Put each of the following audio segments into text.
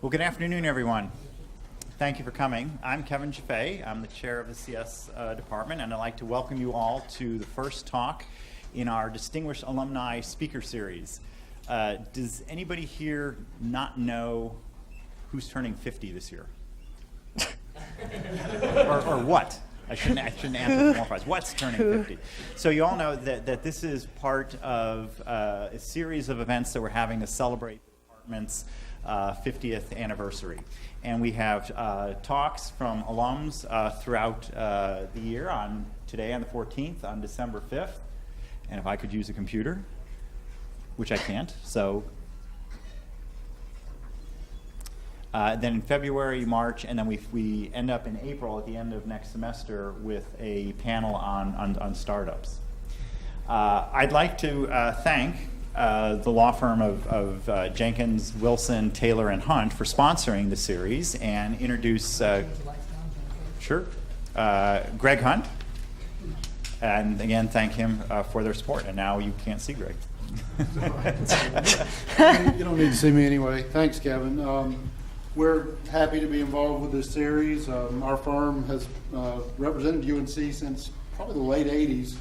Well, good afternoon, everyone. Thank you for coming. I'm Kevin Jaffe. I'm the chair of the CS department, and I'd like to welcome you all to the first talk in our Distinguished Alumni Speaker Series. Does anybody here not know who's turning 50 this year? or what? I shouldn't answer more questions. What's turning 50? So you all know that this is part of a series of events that we're having to celebrate the department's 50th anniversary. And we have talks from alums throughout the year, on today on the 14th, on December 5th. And if I could use a computer, which I can't, so then in February, March, and then we end up in April at the end of next semester with a panel on startups. I'd like to thank the law firm of Jenkins, Wilson, Taylor, and Hunt for sponsoring the series and introduce Greg Hunt. And again, thank him for their support. And now you can't see Greg. You don't need to see me anyway. Thanks, Kevin. We're happy to be involved with this series. Our firm has represented UNC since probably the late 80s.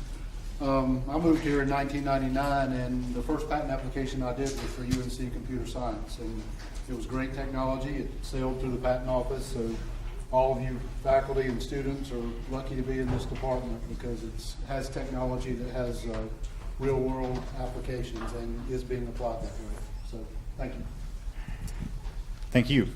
I moved here in 1999, and the first patent application I did was for UNC Computer Science. And it was great technology. It sailed through the patent office. So all of you faculty and students are lucky to be in this department because it has technology that has real-world applications and is being applied that way. So thank you. Thank you.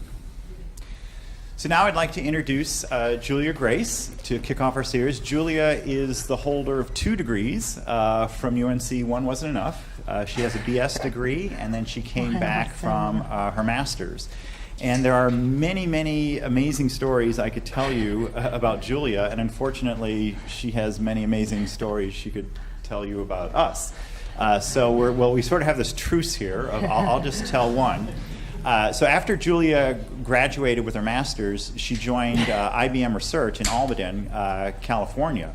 So now I'd like to introduce Julia Grace to kick off our series. Julia is the holder of 2 degrees from UNC. One wasn't enough. She has a BS degree, and then she came back from her master's. And there are many, many amazing stories I could tell you about Julia, and unfortunately, she has many amazing stories she could tell you about us. So we sort of have this truce here. I'll just tell one. So after Julia graduated with her master's, she joined IBM Research in Almaden, California.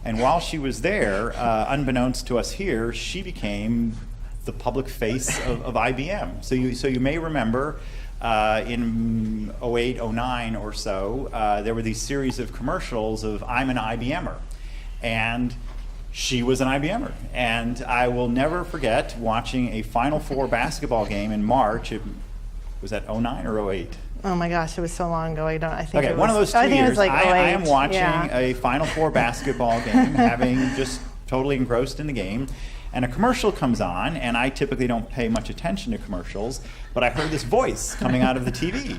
And while she was there, unbeknownst to us here, she became the public face of IBM. So you may remember in 08, 09 or so, there were these series of commercials of "I'm an IBMer." And she was an IBMer. And I will never forget watching a Final Four basketball game in March. Was that 09 or 08? Oh my gosh, it was so long ago. I think it was, one of those 2 I think years. It was like I 08. am watching Yeah. a Final Four basketball game, having just totally engrossed in the game, and a commercial comes on, and I typically don't pay much attention to commercials, but I heard this voice coming out of the TV.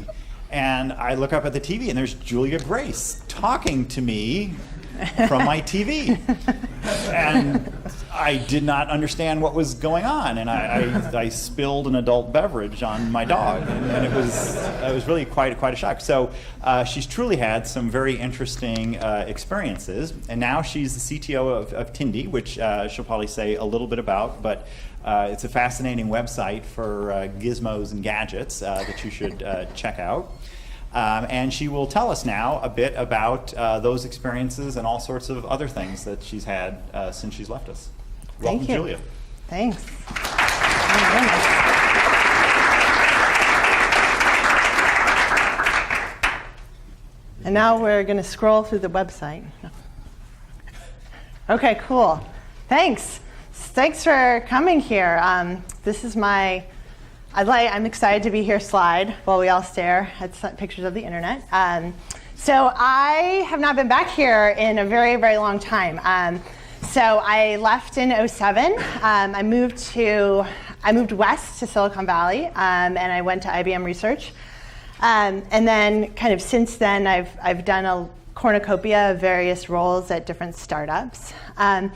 And I look up at the TV, and there's Julia Grace talking to me from my TV. And I did not understand what was going on, and I spilled an adult beverage on my dog, and it was really quite a shock. So she's truly had some very interesting experiences, and now she's the CTO of Tindie, which she'll probably say a little bit about, but it's a fascinating website for gizmos and gadgets that you should check out. And she will tell us now a bit about those experiences and all sorts of other things that she's had since she's left us. Welcome, Julia. Thanks. And now we're going to scroll through the website. Okay, cool. Thanks. Thanks for coming here. This is my I'm excited to be here slide while we all stare at pictures of the internet. So I have not been back here in a very, very long time. So I left in 07. I moved west to Silicon Valley, and I went to IBM Research. And then kind of since then, I've done a cornucopia of various roles at different startups. And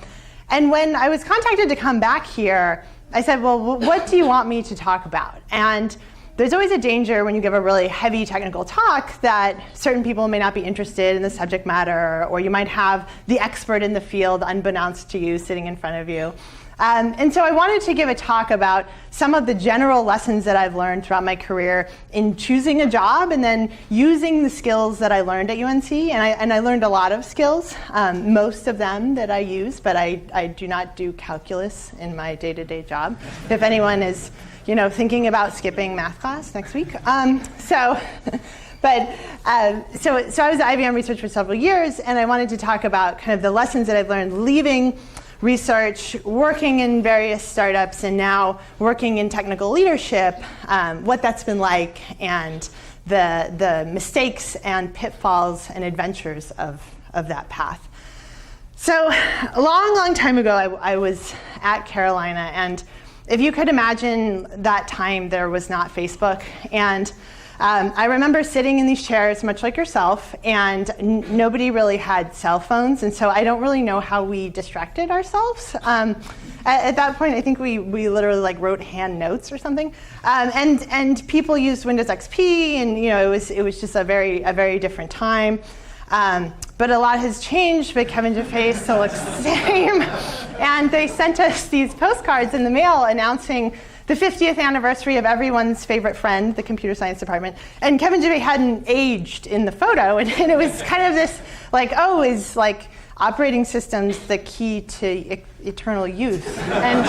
when I was contacted to come back here, I said, well, what do you want me to talk about? And there's always a danger when you give a really heavy technical talk that certain people may not be interested in the subject matter, or you might have the expert in the field unbeknownst to you sitting in front of you. And so I wanted to give a talk about some of the general lessons that I've learned throughout my career in choosing a job and then using the skills that I learned at UNC. And I learned a lot of skills, most of them that I use, but I do not do calculus in my day-to-day job. If anyone is thinking about skipping math class next week. So I was at IBM Research for several years, and I wanted to talk about kind of the lessons that I've learned leaving research, working in various startups, and now working in technical leadership, what that's been like, and the mistakes and pitfalls and adventures of that path. So a long time ago, I was at Carolina, and if you could imagine that time, there was not Facebook. And I remember sitting in these chairs, much like yourself, and nobody really had cell phones, and so I don't really know how we distracted ourselves. At that point, I think we literally like wrote hand notes or something, and people used Windows XP, and it was just a very different time. But a lot has changed, but Kevin Jaffe still looks the same. And they sent us these postcards in the mail announcing the 50th anniversary of everyone's favorite friend, the computer science department. And Kevin Jaffe hadn't aged in the photo, and it was kind of this is operating systems the key to eternal youth? And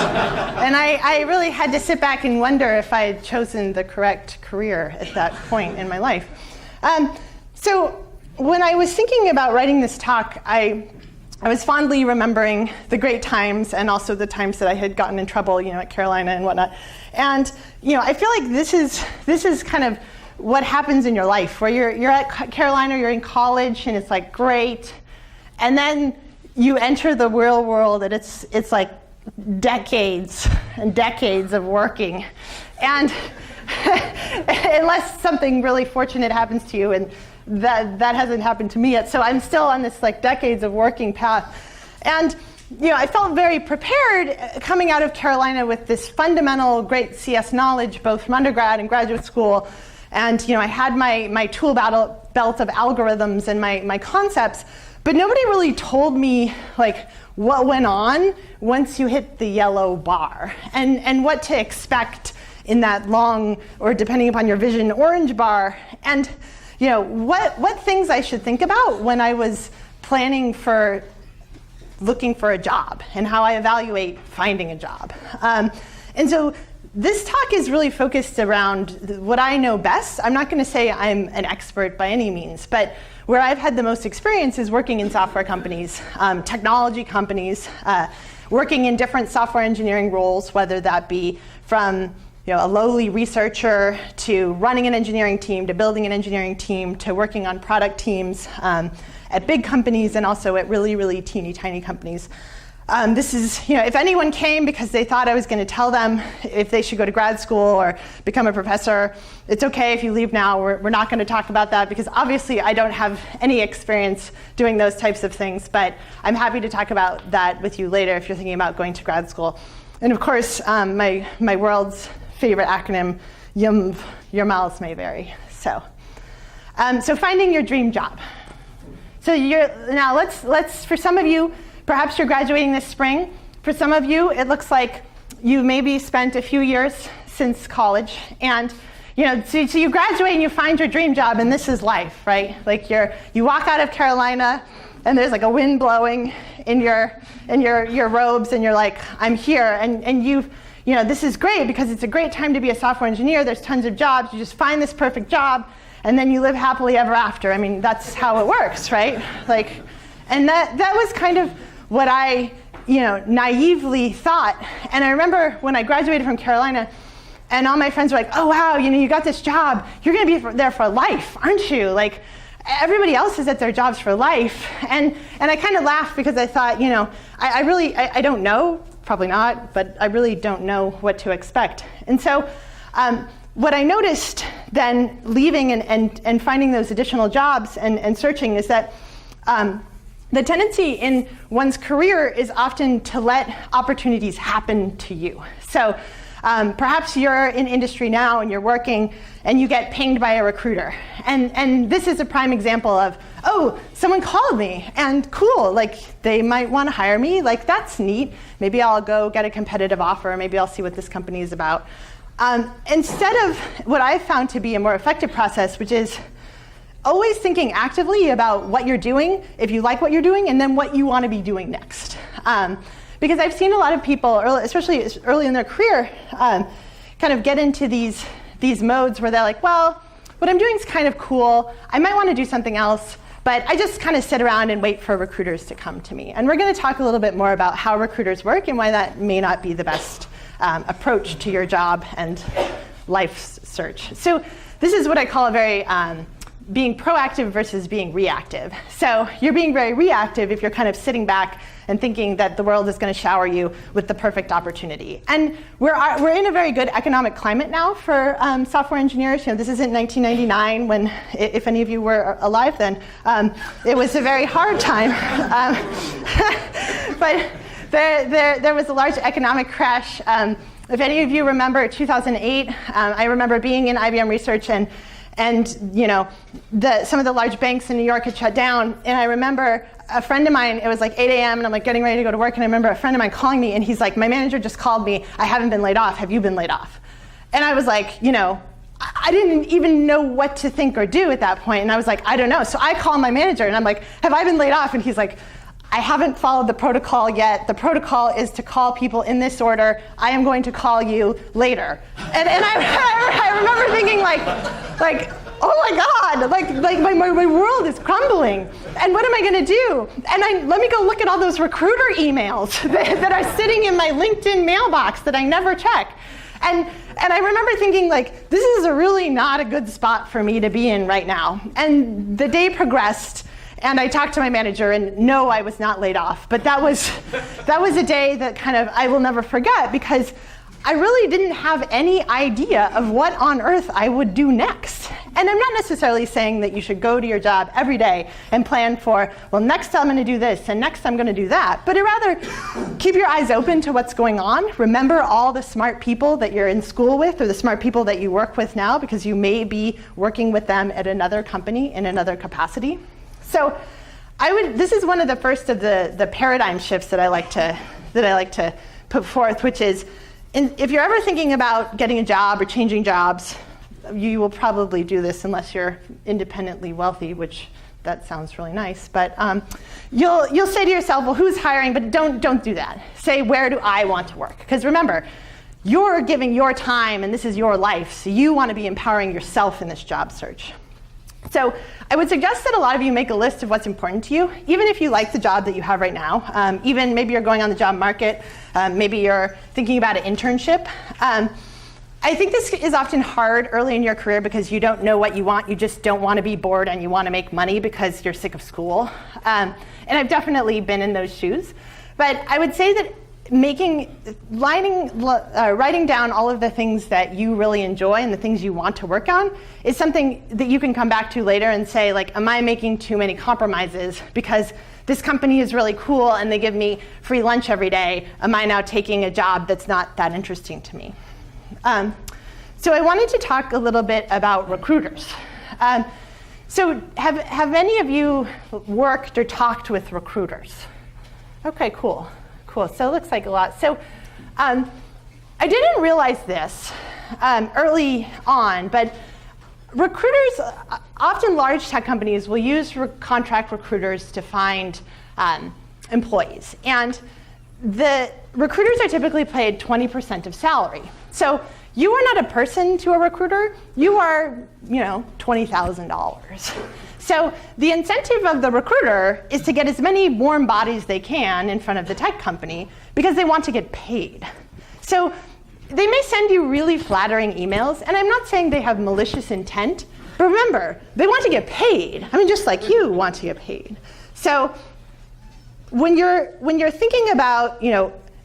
I really had to sit back and wonder if I had chosen the correct career at that point in my life. So when I was thinking about writing this talk, I was fondly remembering the great times and also the times that I had gotten in trouble, at Carolina and whatnot. And I feel like this is kind of what happens in your life, where you're at Carolina, you're in college, and it's like great, and then you enter the real world, and it's like decades and decades of working, and unless something really fortunate happens to you, and that hasn't happened to me yet. So I'm still on this decades of working path. And I felt very prepared coming out of Carolina with this fundamental great CS knowledge, both from undergrad and graduate school. And I had my tool belt of algorithms and my concepts, but nobody really told me what went on once you hit the yellow bar and what to expect in that long, or depending upon your vision, orange bar. And what things I should think about when I was planning for looking for a job and how I evaluate finding a job. And so this talk is really focused around what I know best. I'm not going to say I'm an expert by any means, but where I've had the most experience is working in software companies, technology companies, working in different software engineering roles, whether that be from a lowly researcher to running an engineering team, to building an engineering team, to working on product teams at big companies and also at really teeny tiny companies. This is, if anyone came because they thought I was going to tell them if they should go to grad school or become a professor, it's okay if you leave now. We're not going to talk about that because obviously I don't have any experience doing those types of things, but I'm happy to talk about that with you later if you're thinking about going to grad school. And of course, my world's favorite acronym, YUMV, your miles may vary. So finding your dream job. So now let's for some of you, perhaps you're graduating this spring. For some of you, it looks like you maybe spent a few years since college, and so you graduate and you find your dream job, and this is life, right? You walk out of Carolina, and there's a wind blowing in your robes, and you're like, I'm here, and you've. This is great because it's a great time to be a software engineer. There's tons of jobs. You just find this perfect job, and then you live happily ever after. I mean, that's how it works, right? And that was kind of what I, naively thought. And I remember when I graduated from Carolina, and all my friends were like, "Oh wow, you got this job. You're going to be there for life, aren't you? Everybody else is at their jobs for life." And I kind of laughed because I thought, I don't know. Probably not, but I really don't know what to expect. And so what I noticed then leaving and finding those additional jobs and searching is that the tendency in one's career is often to let opportunities happen to you. So perhaps you're in industry now and you're working and you get pinged by a recruiter. And this is a prime example of, oh, someone called me and cool, they might want to hire me, that's neat. Maybe I'll go get a competitive offer, maybe I'll see what this company is about. Instead of what I've found to be a more effective process, which is always thinking actively about what you're doing, if you like what you're doing, and then what you want to be doing next. Because I've seen a lot of people, especially early in their career, kind of get into these modes where they're like, well, what I'm doing is kind of cool. I might want to do something else, but I just kind of sit around and wait for recruiters to come to me. And we're going to talk a little bit more about how recruiters work and why that may not be the best approach to your job and life search. So this is what I call a very being proactive versus being reactive. So you're being very reactive if you're kind of sitting back and thinking that the world is going to shower you with the perfect opportunity. And we're in a very good economic climate now for software engineers. This isn't 1999 when, if any of you were alive then, it was a very hard time. But there was a large economic crash. If any of you remember 2008, I remember being in IBM research and some of the large banks in New York had shut down. And I remember a friend of mine, it was like 8 a.m. and I'm like getting ready to go to work. And I remember a friend of mine calling me and he's like, my manager just called me. I haven't been laid off. Have you been laid off? And I was like, I didn't even know what to think or do at that point. And I was like, I don't know. So I call my manager and I'm like, have I been laid off? And he's like, I haven't followed the protocol yet. The protocol is to call people in this order. I am going to call you later. And I remember thinking like, oh my God, like my world is crumbling. And what am I going to do? And let me go look at all those recruiter emails that are sitting in my LinkedIn mailbox that I never check. And I remember thinking like, this is really not a good spot for me to be in right now. And the day progressed. And I talked to my manager, and no, I was not laid off. But that was a day that kind of I will never forget, because I really didn't have any idea of what on earth I would do next. And I'm not necessarily saying that you should go to your job every day and plan for, well, next I'm going to do this, and next I'm going to do that. But rather, keep your eyes open to what's going on. Remember all the smart people that you're in school with, or the smart people that you work with now, because you may be working with them at another company in another capacity. So this is one of the first of the paradigm shifts that I like to put forth, which is, if you're ever thinking about getting a job or changing jobs, you will probably do this unless you're independently wealthy, which that sounds really nice. But you'll say to yourself, well, who's hiring? But don't do that. Say, where do I want to work? Because remember, you're giving your time, and this is your life, so you want to be empowering yourself in this job search. So I would suggest that a lot of you make a list of what's important to you, even if you like the job that you have right now. Even maybe you're going on the job market. Maybe you're thinking about an internship. I think this is often hard early in your career because you don't know what you want. You just don't want to be bored and you want to make money because you're sick of school. And I've definitely been in those shoes. But I would say that writing down all of the things that you really enjoy and the things you want to work on is something that you can come back to later and say, like, am I making too many compromises because this company is really cool and they give me free lunch every day? Am I now taking a job that's not that interesting to me? So I wanted to talk a little bit about recruiters. So have any of you worked or talked with recruiters? Okay, cool. So it looks like a lot. So I didn't realize this early on, but recruiters, often large tech companies will use contract recruiters to find employees. And the recruiters are typically paid 20% of salary. So you are not a person to a recruiter. You are, $20,000. So the incentive of the recruiter is to get as many warm bodies they can in front of the tech company because they want to get paid. So they may send you really flattering emails, and I'm not saying they have malicious intent, but remember, they want to get paid. I mean, just like you want to get paid. So when you're thinking about,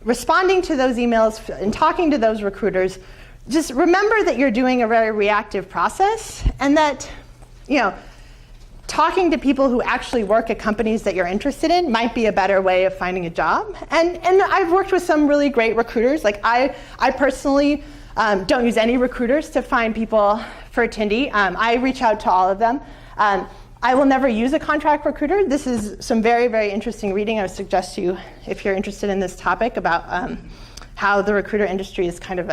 responding to those emails and talking to those recruiters, just remember that you're doing a very reactive process, and that, talking to people who actually work at companies that you're interested in might be a better way of finding a job. And I've worked with some really great recruiters. Like I personally don't use any recruiters to find people for Tindie. I reach out to all of them. I will never use a contract recruiter. This is some very, very interesting reading I would suggest to you if you're interested in this topic about how the recruiter industry is kind of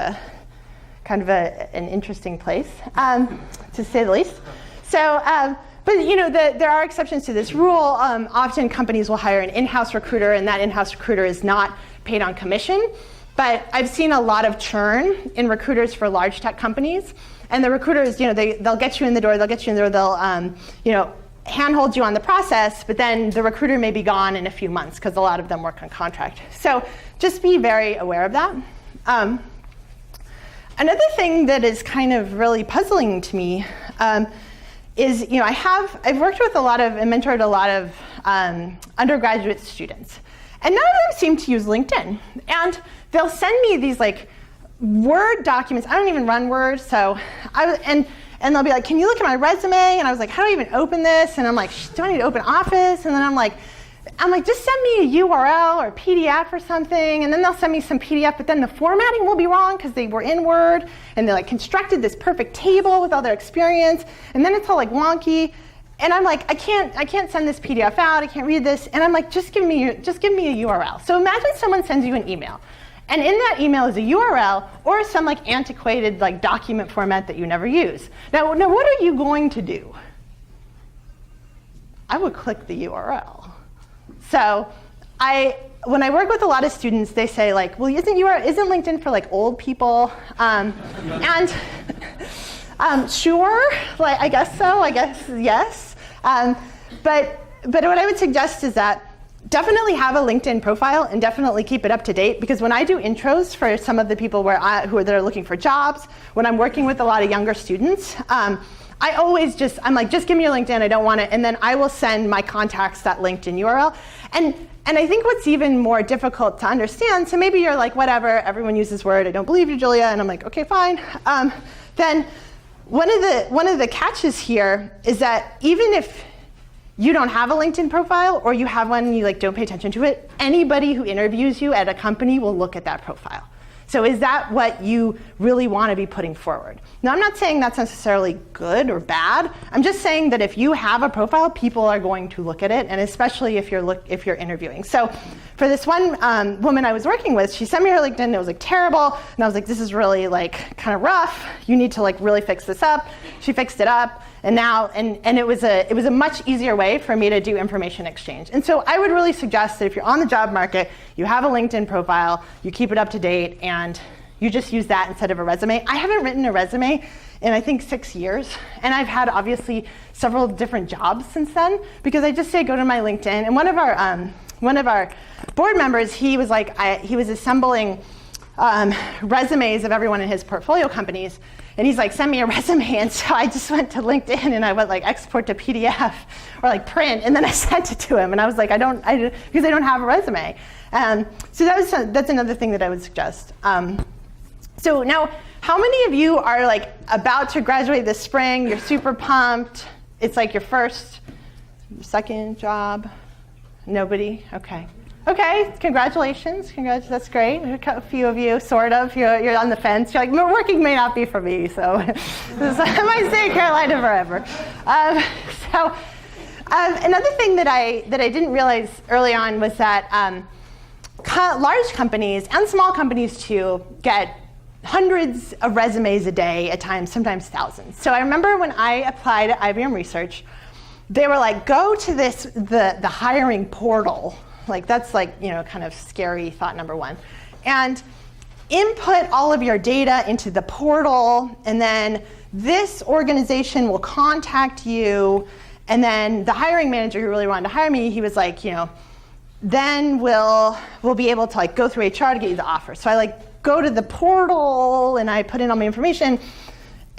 an interesting place, to say the least. So, but there are exceptions to this rule. Often companies will hire an in-house recruiter, and that in-house recruiter is not paid on commission. but I've seen a lot of churn in recruiters for large tech companies. And the recruiters, they'll get you in the door, they'll handhold you on the process, but then the recruiter may be gone in a few months because a lot of them work on contract. So just be very aware of that. Another thing that is kind of really puzzling to me is, I've worked with and mentored a lot of undergraduate students, and none of them seem to use LinkedIn. And they'll send me these Word documents. I don't even run Word, and they'll be like, "Can you look at my resume?" And I was like, "How do I even open this?" And I'm like, "Do I need to open Office?" And then I'm like, "Just send me a URL or a PDF or something." And then they'll send me some PDF, but then the formatting will be wrong because they were in Word, and they constructed this perfect table with all their experience, and then it's all wonky. And I'm like, I can't send this PDF out. I can't read this. And I'm like, just give me a URL. So imagine someone sends you an email. And in that email is a URL or some antiquated document format that you never use. Now what are you going to do? I would click the URL. So when I work with a lot of students, they say well, isn't LinkedIn for old people? Sure, I guess so. I guess yes. But what I would suggest is that definitely have a LinkedIn profile and definitely keep it up to date, because when I do intros for some of the people that are looking for jobs, when I'm working with a lot of younger students, I always just give me your LinkedIn, I don't want it, and then I will send my contacts that LinkedIn URL. And I think what's even more difficult to understand, so maybe you're like, whatever, everyone uses Word, I don't believe you, Julia, and I'm like, okay, fine. Then one of the catches here is that even if you don't have a LinkedIn profile, or you have one and you don't pay attention to it, anybody who interviews you at a company will look at that profile. So is that what you really want to be putting forward? Now, I'm not saying that's necessarily good or bad. I'm just saying that if you have a profile, people are going to look at it, and especially if you're interviewing. So for this one woman I was working with, she sent me her LinkedIn. It was terrible, and I was like, this is really kind of rough. You need to really fix this up. She fixed it up. And now, and it was a much easier way for me to do information exchange. And so I would really suggest that if you're on the job market, you have a LinkedIn profile, you keep it up to date, and you just use that instead of a resume. I haven't written a resume in I think 6 years, and I've had obviously several different jobs since then, because I just say go to my LinkedIn. And one of our board members, he was assembling resumes of everyone in his portfolio companies. And he's like, send me a resume. And so I just went to LinkedIn and I went export to PDF or print, and then I sent it to him. And I was like, because I don't have a resume. So that's another thing that I would suggest. So now, how many of you are about to graduate this spring? You're super pumped. It's your first, second job. Nobody? Okay. Okay, congratulations. That's great. A few of you, sort of. You're on the fence. You're working may not be for me, so I might stay in Carolina forever. Another thing that I didn't realize early on was that large companies and small companies too get hundreds of resumes a day at times, sometimes thousands. So I remember when I applied at IBM Research, they were like, go to the hiring portal. That's kind of scary thought number one. And input all of your data into the portal, and then this organization will contact you, and then the hiring manager who really wanted to hire me, he was like, then we'll be able to go through HR to get you the offer. So I go to the portal and I put in all my information.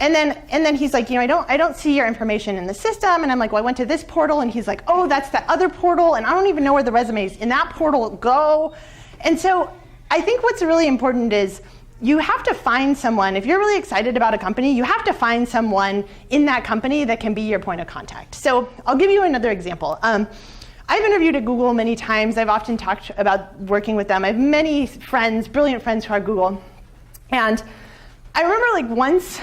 And then he's like, I don't see your information in the system. And I'm like, well, I went to this portal. And he's like, oh, that's that other portal. And I don't even know where the resumes in that portal go. And so I think what's really important is you have to find someone. If you're really excited about a company, you have to find someone in that company that can be your point of contact. So I'll give you another example. I've interviewed at Google many times. I've often talked about working with them. I have many friends, brilliant friends who are at Google. And I remember once,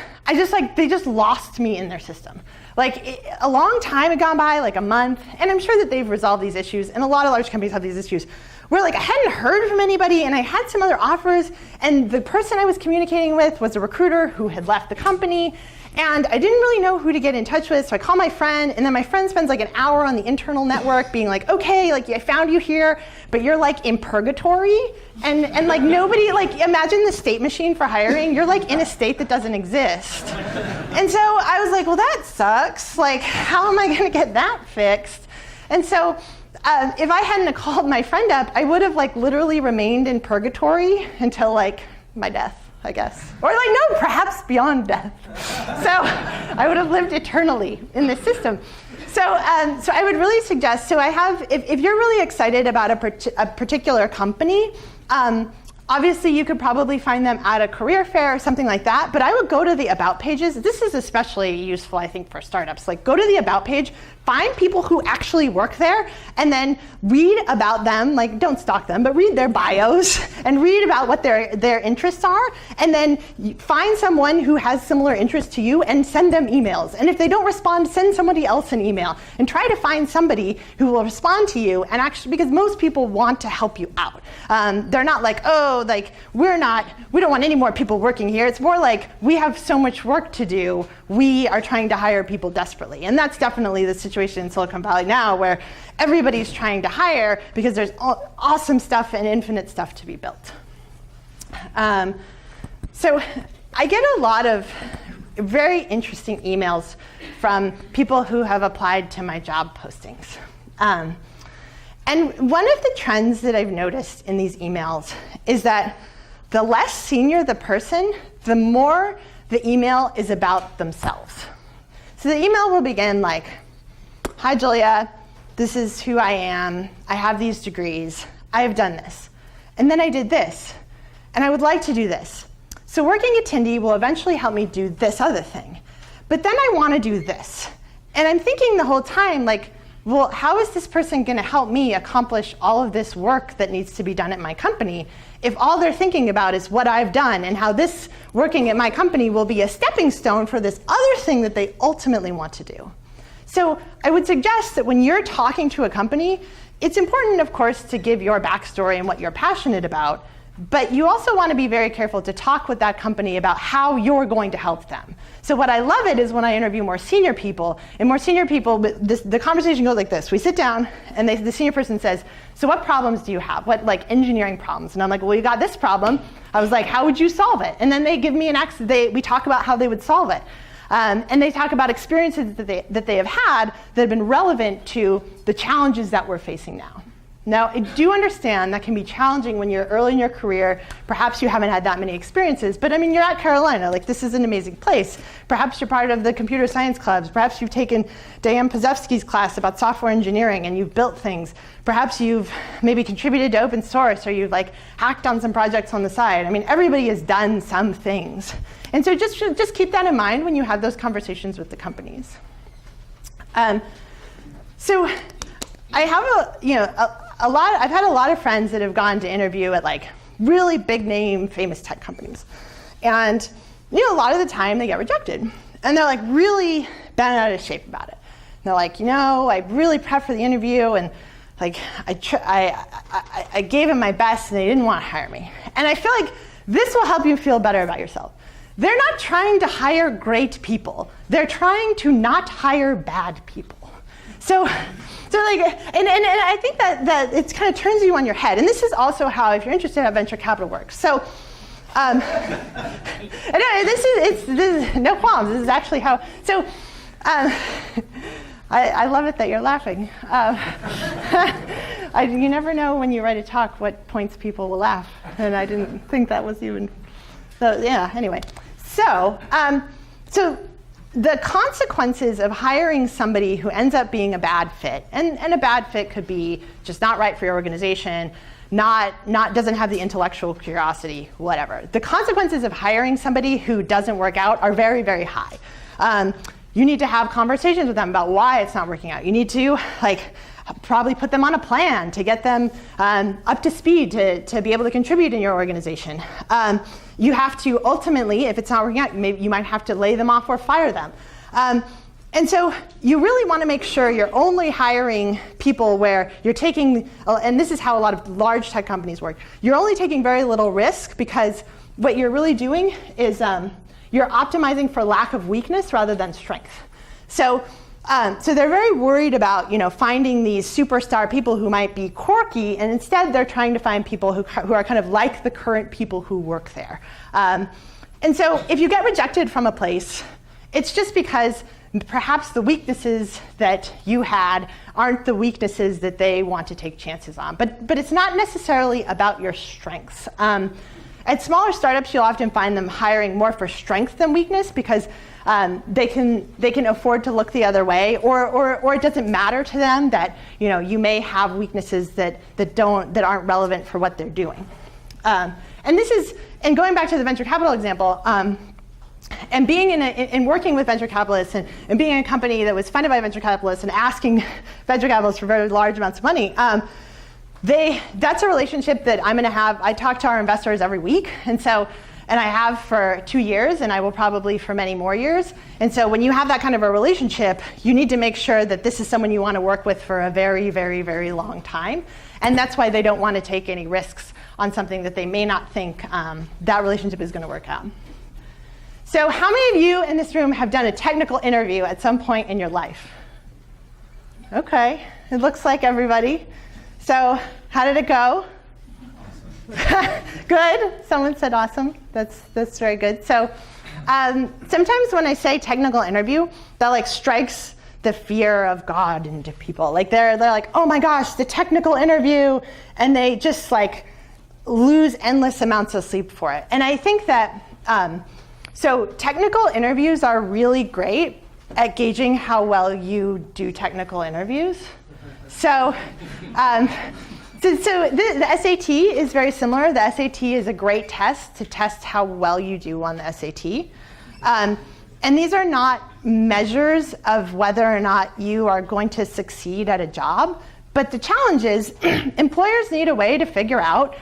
they just lost me in their system. A long time had gone by, a month, and I'm sure that they've resolved these issues, and a lot of large companies have these issues, where like I hadn't heard from anybody, and I had some other offers, and the person I was communicating with was a recruiter who had left the company, and I didn't really know who to get in touch with, so I call my friend, and then my friend spends like an hour on the internal network being like, okay, like I found you here, but you're like in purgatory, and like nobody, like imagine the state machine for hiring, you're like in a state that doesn't exist. And so I was like, well, that sucks, like how am I gonna get that fixed? And so if I hadn't called my friend up, I would have like literally remained in purgatory until like my death, I guess. Or like, no, perhaps beyond death. So I would have lived eternally in this system. So I would really suggest, so I have, if you're really excited about a particular company, obviously you could probably find them at a career fair or something like that, but I would go to the About pages. This is especially useful, I think, for startups. Like go to the About page, find people who actually work there, and then read about them, like don't stalk them, but read their bios and read about what their interests are, and then find someone who has similar interests to you and send them emails. And if they don't respond, send somebody else an email and try to find somebody who will respond to you, and actually, because most people want to help you out. They're not like, oh, like we don't want any more people working here. It's more like we have so much work to do. We are trying to hire people desperately. And that's definitely the situation in Silicon Valley now, where everybody's trying to hire because there's awesome stuff and infinite stuff to be built. So I get a lot of very interesting emails from people who have applied to my job postings. And one of the trends that I've noticed in these emails is that the less senior the person, the more the email is about themselves. So the email will begin like, hi, Julia, this is who I am. I have these degrees. I have done this. And then I did this. And I would like to do this. So working at Tindie will eventually help me do this other thing. But then I want to do this. And I'm thinking the whole time, like, well, how is this person going to help me accomplish all of this work that needs to be done at my company if all they're thinking about is what I've done and how this working at my company will be a stepping stone for this other thing that they ultimately want to do? So I would suggest that when you're talking to a company, it's important, of course, to give your backstory and what you're passionate about, but you also want to be very careful to talk with that company about how you're going to help them. So what I love it is when I interview more senior people, and more senior people, the conversation goes like this. We sit down, and the senior person says, so what problems do you have? What like engineering problems? And I'm like, well, you got this problem. I was like, how would you solve it? And then they give me we talk about how they would solve it. And they talk about experiences that they have had that have been relevant to the challenges that we're facing now. Now, I do understand that can be challenging when you're early in your career. Perhaps you haven't had that many experiences, but I mean, you're at Carolina. Like, this is an amazing place. Perhaps you're part of the computer science clubs. Perhaps you've taken Diane Pozevsky's class about software engineering and you've built things. Perhaps you've maybe contributed to open source, or you've like hacked on some projects on the side. I mean, everybody has done some things. And so just keep that in mind when you have those conversations with the companies. So I have I've had a lot of friends that have gone to interview at like really big name, famous tech companies. And a lot of the time they get rejected. And they're like really bent out of shape about it. And they're like, I really prepped for the interview, and like I gave them my best and they didn't want to hire me. And I feel like this will help you feel better about yourself. They're not trying to hire great people. They're trying to not hire bad people. So like, and I think that it kind of turns you on your head. And this is also how, if you're interested in how venture capital works. So, this is no qualms. This is actually how. So, I love it that you're laughing. You never know when you write a talk what points people will laugh, and I didn't think that was even. So yeah. Anyway, so the consequences of hiring somebody who ends up being a bad fit, and a bad fit could be just not right for your organization, doesn't have the intellectual curiosity, whatever. The consequences of hiring somebody who doesn't work out are very, very high. You need to have conversations with them about why it's not working out. You need to probably put them on a plan to get them up to speed to be able to contribute in your organization. You have to ultimately, if it's not working out, maybe you might have to lay them off or fire them. And And so you really want to make sure you're only hiring people where you're taking, and this is how a lot of large tech companies work, you're only taking very little risk because what you're really doing is you're optimizing for lack of weakness rather than strength. So they're very worried about finding these superstar people who might be quirky, and instead they're trying to find people who are kind of like the current people who work there. And so if you get rejected from a place, it's just because perhaps the weaknesses that you had aren't the weaknesses that they want to take chances on. But it's not necessarily about your strengths. At smaller startups, you'll often find them hiring more for strength than weakness because they can afford to look the other way, or it doesn't matter to them that you may have weaknesses that aren't relevant for what they're doing. And going back to the venture capital example, and being in working with venture capitalists and being in a company that was funded by venture capitalists and asking venture capitalists for very large amounts of money, that's a relationship that I'm going to have. I talk to our investors every week, and I have for 2 years, and I will probably for many more years. And so when you have that kind of a relationship, you need to make sure that this is someone you want to work with for a very, very, very long time. And that's why they don't want to take any risks on something that they may not think that relationship is going to work out. So how many of you in this room have done a technical interview at some point in your life? Okay, it looks like everybody. So how did it go? Good. Someone said awesome. That's very good. So sometimes when I say technical interview, that strikes the fear of God into people. They're like, oh my gosh, the technical interview, and they just lose endless amounts of sleep for it. And I think that so technical interviews are really great at gauging how well you do technical interviews. So the SAT is very similar. The SAT is a great test to test how well you do on the SAT. And these are not measures of whether or not you are going to succeed at a job. But the challenge is employers need a way to figure out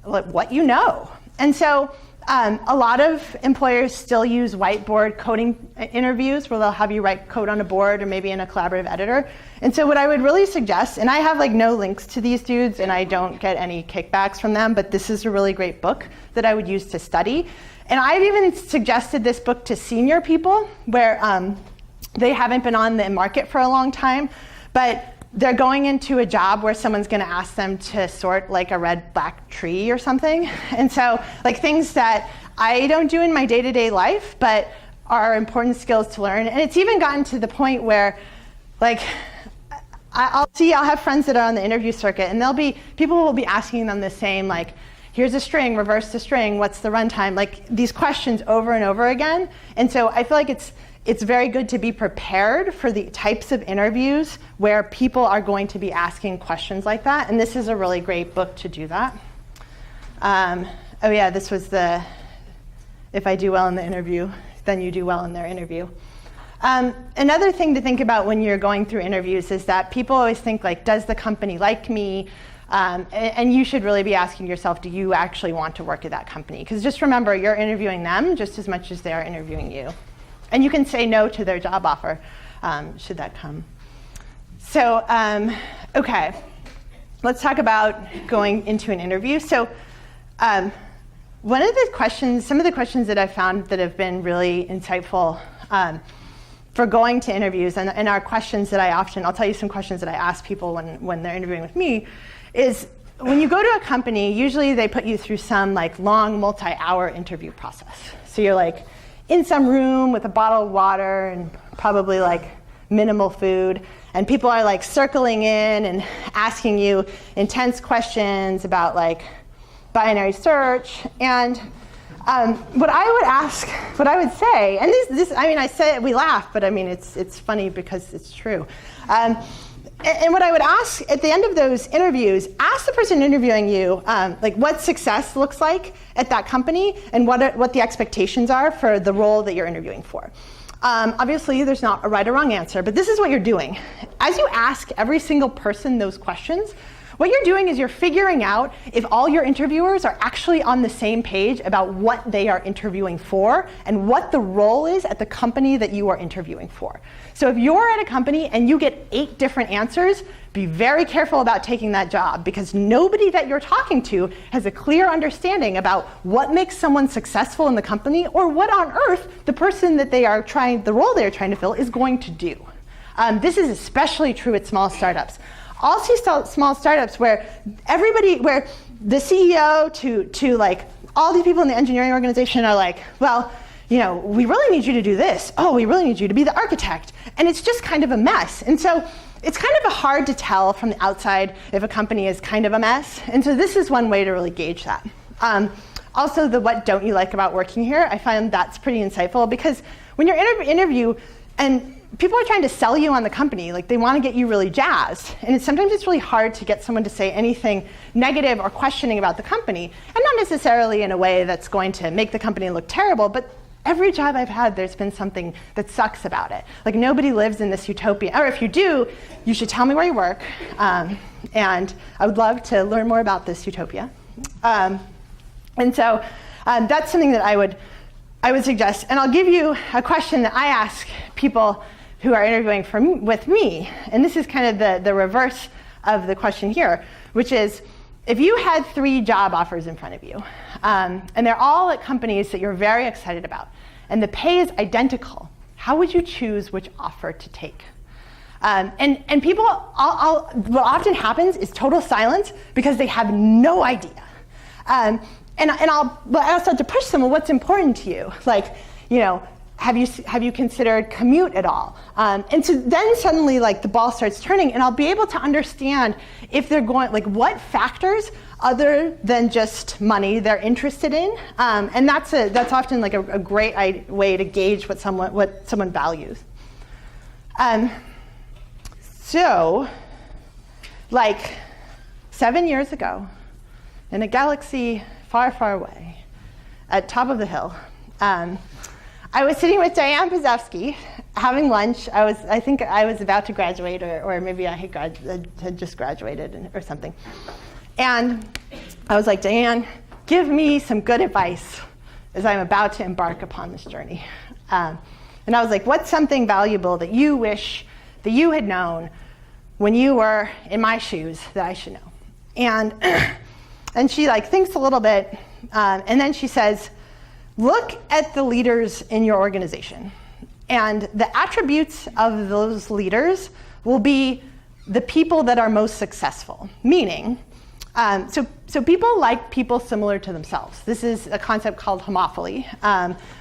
what you know. And so a lot of employers still use whiteboard coding interviews where they'll have you write code on a board or maybe in a collaborative editor. And so what I would really suggest, and I have no links to these dudes and I don't get any kickbacks from them, but this is a really great book that I would use to study. And I've even suggested this book to senior people where they haven't been on the market for a long time, but they're going into a job where someone's going to ask them to sort a red-black tree or something. And so things that I don't do in my day-to-day life, but are important skills to learn. And it's even gotten to the point where I'll have friends that are on the interview circuit, and people will be asking them the same, here's a string, reverse the string, what's the runtime? These questions over and over again. And so I feel like it's very good to be prepared for the types of interviews where people are going to be asking questions like that. And this is a really great book to do that. This was if I do well in the interview, then you do well in their interview. Another thing to think about when you're going through interviews is that people always think does the company like me? And you should really be asking yourself, do you actually want to work at that company? Because just remember, you're interviewing them just as much as they're interviewing you. And you can say no to their job offer, should that come. So, okay, let's talk about going into an interview. So, some of the questions that I've found that have been really insightful for going to interviews, and are questions that I'll tell you some questions that I ask people when they're interviewing with me, is when you go to a company, usually they put you through some long multi-hour interview process. So you're in some room with a bottle of water and probably minimal food, and people are circling in and asking you intense questions about binary search. And what I would say, and I say it, we laugh, but it's funny because it's true. And what I would ask at the end of those interviews, ask the person interviewing you what success looks like at that company and what the expectations are for the role that you're interviewing for. Obviously, there's not a right or wrong answer, but this is what you're doing. As you ask every single person those questions, What you're doing is you're figuring out if all your interviewers are actually on the same page about what they are interviewing for and what the role is at the company that you are interviewing for. So if you're at a company and you get 8 different answers, be very careful about taking that job, because nobody that you're talking to has a clear understanding about what makes someone successful in the company or what on earth the person that the role they are trying to fill is going to do. This is especially true at small startups. I'll see small startups where where the CEO to like all these people in the engineering organization are like, well, we really need you to do this. Oh, we really need you to be the architect. And it's just kind of a mess. And so it's kind of hard to tell from the outside if a company is kind of a mess. And so this is one way to really gauge that. Also, the what don't you like about working here, I find that's pretty insightful, because when you're in an interview and people are trying to sell you on the company, like they want to get you really jazzed. And sometimes it's really hard to get someone to say anything negative or questioning about the company, and not necessarily in a way that's going to make the company look terrible, but every job I've had, there's been something that sucks about it. Like nobody lives in this utopia, or if you do, you should tell me where you work, and I would love to learn more about this utopia. And so that's something that I would suggest. And I'll give you a question that I ask people who are interviewing with me, and this is kind of the reverse of the question here, which is, if you had 3 job offers in front of you, and they're all at companies that you're very excited about, and the pay is identical, how would you choose which offer to take? And people, what often happens is total silence because they have no idea. And I also have to push them, well, what's important to you? Like, have you considered commute at all? And so then suddenly, like, the ball starts turning, and I'll be able to understand if they're going, like, what factors other than just money they're interested in. And that's often like a great way to gauge what someone values. So, like 7 years ago, in a galaxy far, far away, at top of the hill, I was sitting with Diane Pazowski having lunch. I think I was about to graduate, or maybe I had just graduated or something. And I was like, Diane, give me some good advice as I'm about to embark upon this journey. And I was like, what's something valuable that you wish that you had known when you were in my shoes that I should know? And she like thinks a little bit, and then she says, look at the leaders in your organization. And the attributes of those leaders will be the people that are most successful. Meaning, so people like people similar to themselves. This is a concept called homophily.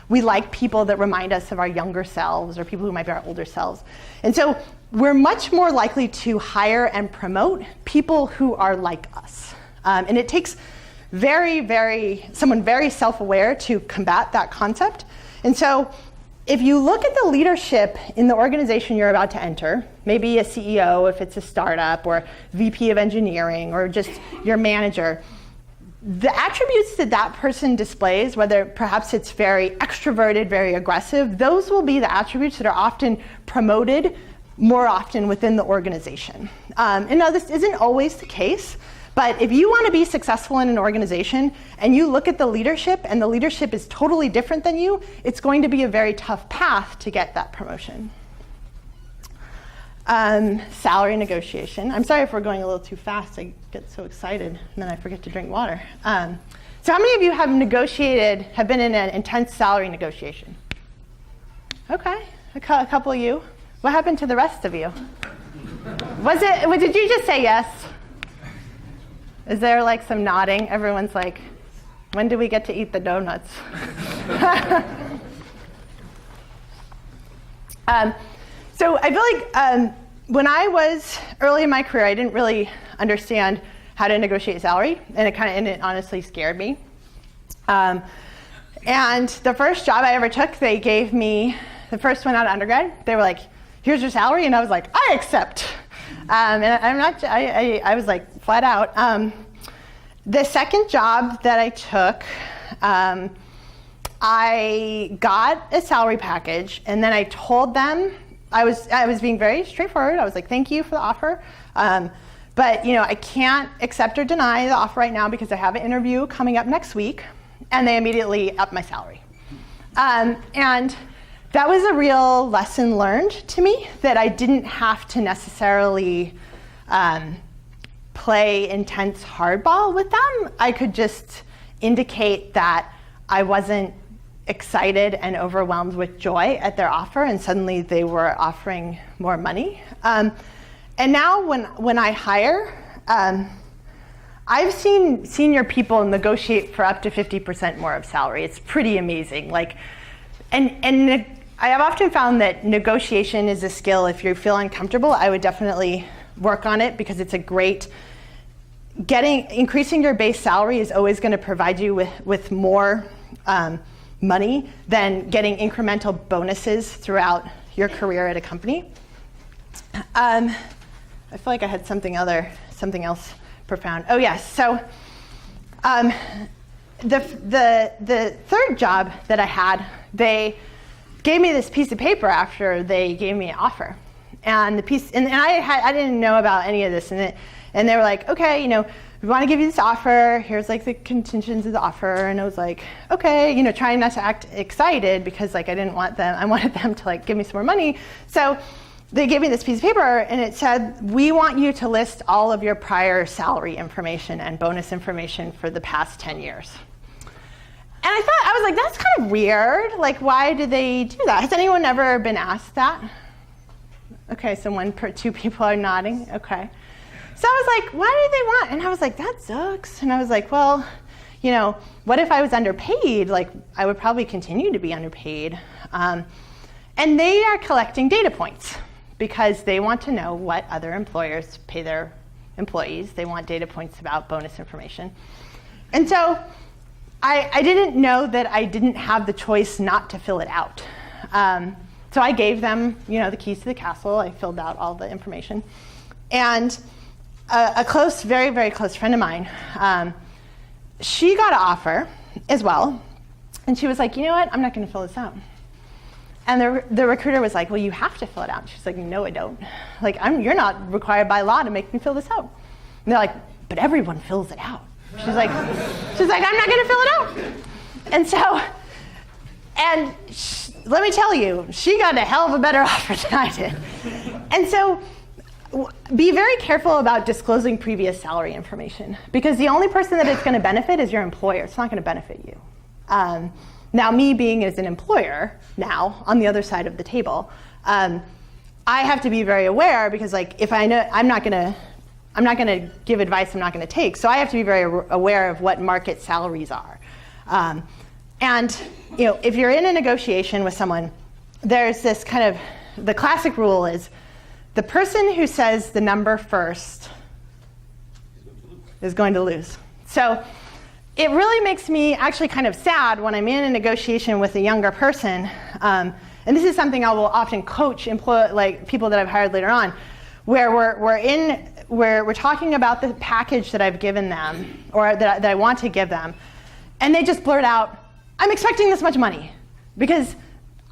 We like people that remind us of our younger selves, or people who might be our older selves. And so we're much more likely to hire and promote people who are like us. And it takes someone very self-aware to combat that concept. And so if you look at the leadership in the organization you're about to enter, maybe a CEO if it's a startup, or VP of engineering, or just your manager, the attributes that person displays, whether perhaps it's very extroverted, very aggressive, those will be the attributes that are often promoted more often within the organization. And now this isn't always the case, but if you want to be successful in an organization and you look at the leadership and the leadership is totally different than you, it's going to be a very tough path to get that promotion. Salary negotiation. I'm sorry if we're going a little too fast. I get so excited and then I forget to drink water. So how many of you have been in an intense salary negotiation? Okay, a couple of you. What happened to the rest of you? Did you just say yes? Is there like some nodding? Everyone's like, when do we get to eat the donuts? So I feel like when I was early in my career, I didn't really understand how to negotiate salary, and it honestly scared me. And the first job I ever took, they gave me, the first one out of undergrad, they were like, here's your salary, and I was like, I accept. And I was like flat out. The second job that I took, I got a salary package, and then I told them, I was being very straightforward. I was like, thank you for the offer, but But I can't accept or deny the offer right now because I have an interview coming up next week, and they immediately upped my salary. And that was a real lesson learned to me, that I didn't have to necessarily play intense hardball with them. I could just indicate that I wasn't excited and overwhelmed with joy at their offer, and suddenly they were offering more money. And now when I hire, I've seen senior people negotiate for up to 50% more of salary. It's pretty amazing. And I have often found that negotiation is a skill. If you feel uncomfortable, I would definitely work on it, because it's a great, increasing your base salary is always going to provide you with more money than getting incremental bonuses throughout your career at a company. I feel like I had something else profound. Oh yes, so the third job that I had, they gave me this piece of paper after they gave me an offer, and I didn't know about any of this, and they were like, okay, we want to give you this offer. Here's like the conditions of the offer, and I was like, okay, trying not to act excited because I wanted them to give me some more money. So they gave me this piece of paper, and it said, we want you to list all of your prior salary information and bonus information for the past 10 years. And I was like, that's kind of weird. Why do they do that? Has anyone ever been asked that? Okay, so two people are nodding. Okay. So I was like, why do they want? And I was like, that sucks. And I was like, well, what if I was underpaid? I would probably continue to be underpaid. And they are collecting data points because they want to know what other employers pay their employees. They want data points about bonus information. And so I didn't know that I didn't have the choice not to fill it out. So I gave them, the keys to the castle. I filled out all the information. And a close, very, very close friend of mine, she got an offer as well. And she was like, you know what? I'm not going to fill this out. And the recruiter was like, well, you have to fill it out. She's like, no, I don't. You're not required by law to make me fill this out. And they're like, but everyone fills it out. She's like, I'm not going to fill it out. And so, let me tell you, she got a hell of a better offer than I did. And so, be very careful about disclosing previous salary information, because the only person that it's going to benefit is your employer. It's not going to benefit you. Now, me being as an employer now on the other side of the table, I have to be very aware, because if I know I'm not going to give advice I'm not going to take, so I have to be very aware of what market salaries are. And if you're in a negotiation with someone, there's this kind of, the classic rule is, the person who says the number first is going to lose. So it really makes me actually kind of sad when I'm in a negotiation with a younger person, and this is something I will often coach people that I've hired later on, where we're talking about the package that I've given them, or that I want to give them, and they just blurt out, I'm expecting this much money, because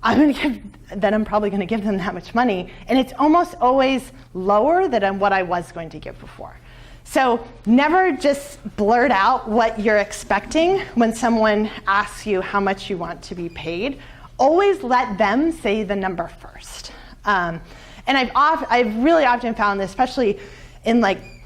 I'm probably going to give them that much money, and it's almost always lower than what I was going to give before. So never just blurt out what you're expecting when someone asks you how much you want to be paid. Always let them say the number first. And I've really often found this, especially in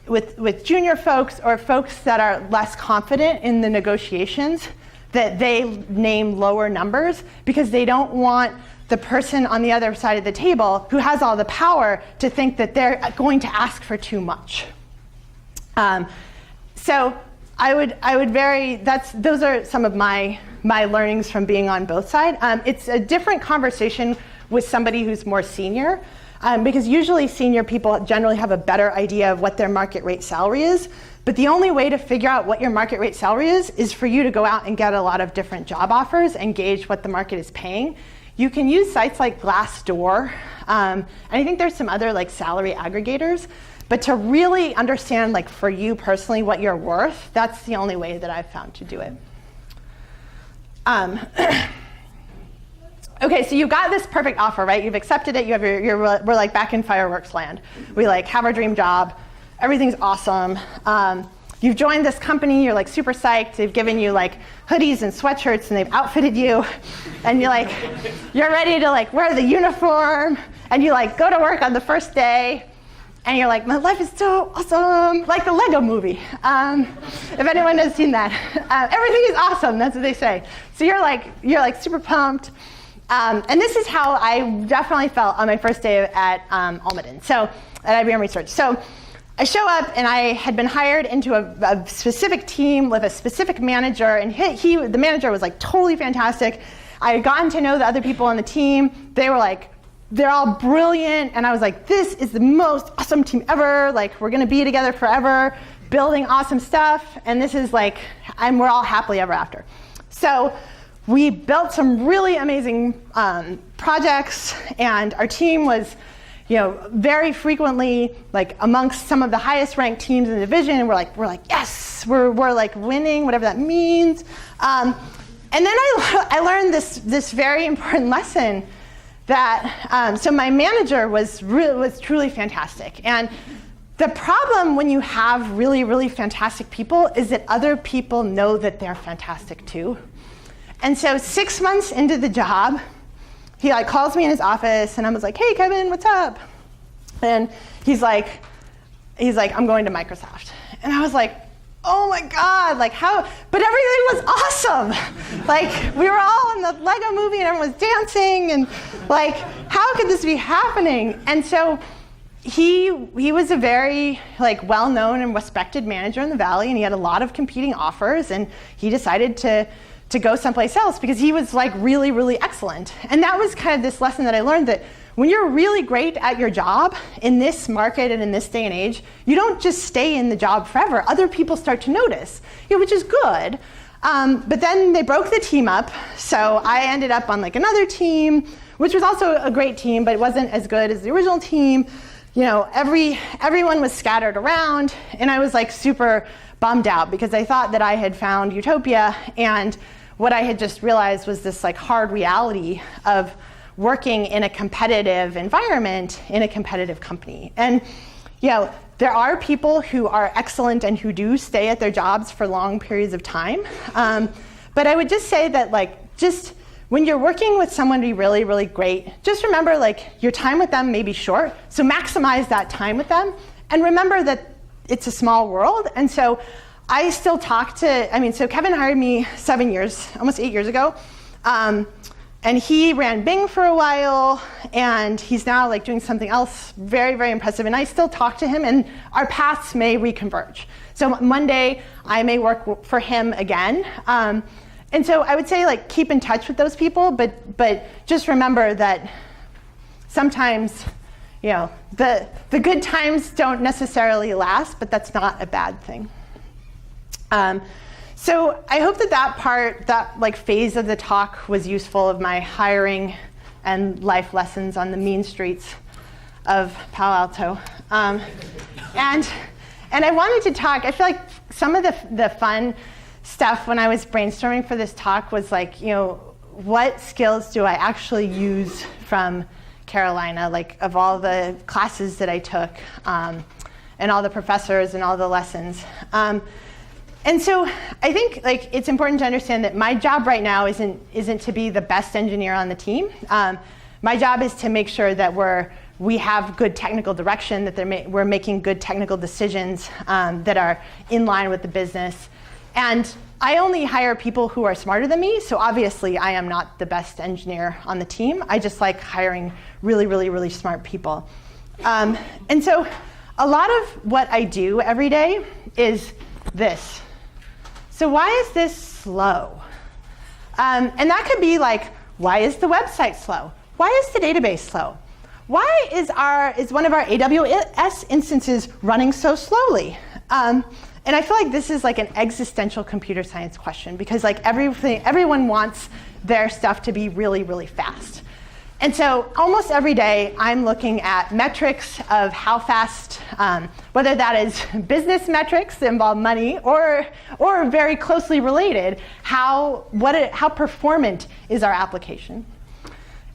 with junior folks or folks that are less confident in the negotiations, that they name lower numbers because they don't want the person on the other side of the table who has all the power to think that they're going to ask for too much. So those are some of my learnings from being on both sides. It's a different conversation with somebody who's more senior, because usually senior people generally have a better idea of what their market rate salary is. But the only way to figure out what your market rate salary is for you to go out and get a lot of different job offers and gauge what the market is paying. You can use sites like Glassdoor, and I think there's some other salary aggregators. But to really understand, for you personally, what you're worth, that's the only way that I've found to do it. Okay, so you got this perfect offer, right? You've accepted it. You have we're back in fireworks land. We have our dream job. everything's awesome. You've joined this company, you're like super psyched. They've given you like hoodies and sweatshirts and they've outfitted you. And you're ready to like wear the uniform and you like go to work on the first day and you're like, my life is so awesome, like the Lego movie. If anyone has seen that. Everything is awesome, that's what they say. So you're like super pumped. And this is how I definitely felt on my first day at Almaden, so at IBM Research. So I show up and I had been hired into a specific team with a specific manager, and the manager was like totally fantastic. I had gotten to know the other people on the team. They were like, they're all brilliant, and I was like, this is the most awesome team ever. Like, we're gonna be together forever, building awesome stuff, and this is like, we're all happily ever after. So we built some really amazing projects, and our team was, very frequently like amongst some of the highest ranked teams in the division. And we're like, yes, we're like winning, whatever that means. And then I learned this very important lesson that so my manager was truly fantastic. And the problem when you have really, really fantastic people is that other people know that they're fantastic too. And so 6 months into the job, he like calls me in his office and I was like, hey Kevin, what's up? And he's like, I'm going to Microsoft. And I was like, oh my God, like how, but everything was awesome. Like we were all in the Lego movie and everyone was dancing and like, how could this be happening? And so he was a very like well-known and respected manager in the Valley, and he had a lot of competing offers, and he decided to go someplace else because he was like really, really excellent. And that was kind of this lesson that I learned, that when you're really great at your job in this market and in this day and age, you don't just stay in the job forever. Other people start to notice, which is good. But then they broke the team up. So I ended up on like another team, which was also a great team, but it wasn't as good as the original team. Everyone was scattered around, and I was like super bummed out because I thought that I had found utopia, and what I had just realized was this like hard reality of working in a competitive environment in a competitive company. And there are people who are excellent and who do stay at their jobs for long periods of time. But I would just say that just when you're working with someone to be really, really great, just remember your time with them may be short, so maximize that time with them, and remember that it's a small world. And so I still talk to, so Kevin hired me 7 years, almost 8 years ago. And he ran Bing for a while, and he's now doing something else very, very impressive. And I still talk to him, and our paths may reconverge. So Monday, I may work for him again. And so I would say keep in touch with those people, but just remember that sometimes, the good times don't necessarily last, but that's not a bad thing. So I hope that phase of the talk was useful, of my hiring and life lessons on the mean streets of Palo Alto. And I wanted to talk, I feel like some of the fun stuff when I was brainstorming for this talk was what skills do I actually use from Carolina, of all the classes that I took, and all the professors and all the lessons. And so I think it's important to understand that my job right now isn't to be the best engineer on the team. My job is to make sure that we have good technical direction, that we're making good technical decisions that are in line with the business. And I only hire people who are smarter than me, so obviously I am not the best engineer on the team. I just like hiring really, really, really smart people. And so a lot of what I do every day is this. So why is this slow? And that could be why is the website slow? Why is the database slow? Why is one of our AWS instances running so slowly? And I feel like this is an existential computer science question, because everyone wants their stuff to be really, really fast. And so almost every day, I'm looking at metrics of how fast, whether that is business metrics that involve money or very closely related, how performant is our application.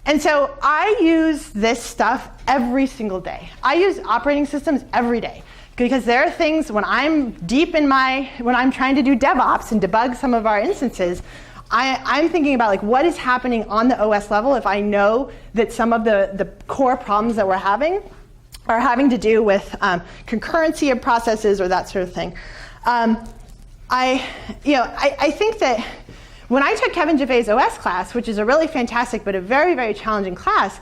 And so I use this stuff every single day. I use operating systems every day. Because there are things when I'm when I'm trying to do DevOps and debug some of our instances, I'm thinking about like what is happening on the OS level if I know that some of the core problems that we're having are having to do with concurrency of processes or that sort of thing. I think that when I took Kevin Jaffe's OS class, which is a really fantastic but a very, very challenging class,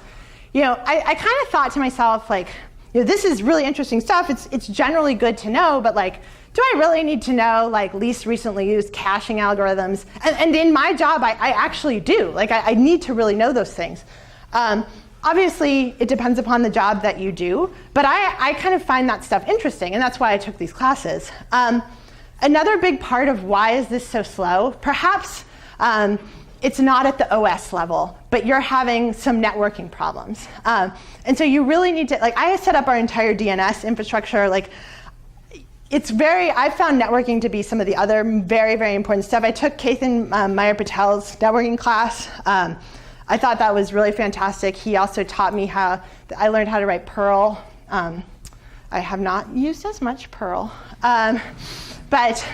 I kind of thought to myself, like, this is really interesting stuff. It's generally good to know, but like, do I really need to know like least recently used caching algorithms? And in my job, I actually do. Like, I need to really know those things. Obviously, it depends upon the job that you do, but I kind of find that stuff interesting, and that's why I took these classes. Another big part of why is this so slow, perhaps it's not at the OS level, but you're having some networking problems. And so you really need to, like, I set up our entire DNS infrastructure. Like, I found networking to be some of the other very, very important stuff. I took Keithan Meyer Patel's networking class. I thought that was really fantastic. He also taught me I learned how to write Perl. I have not used as much Perl, but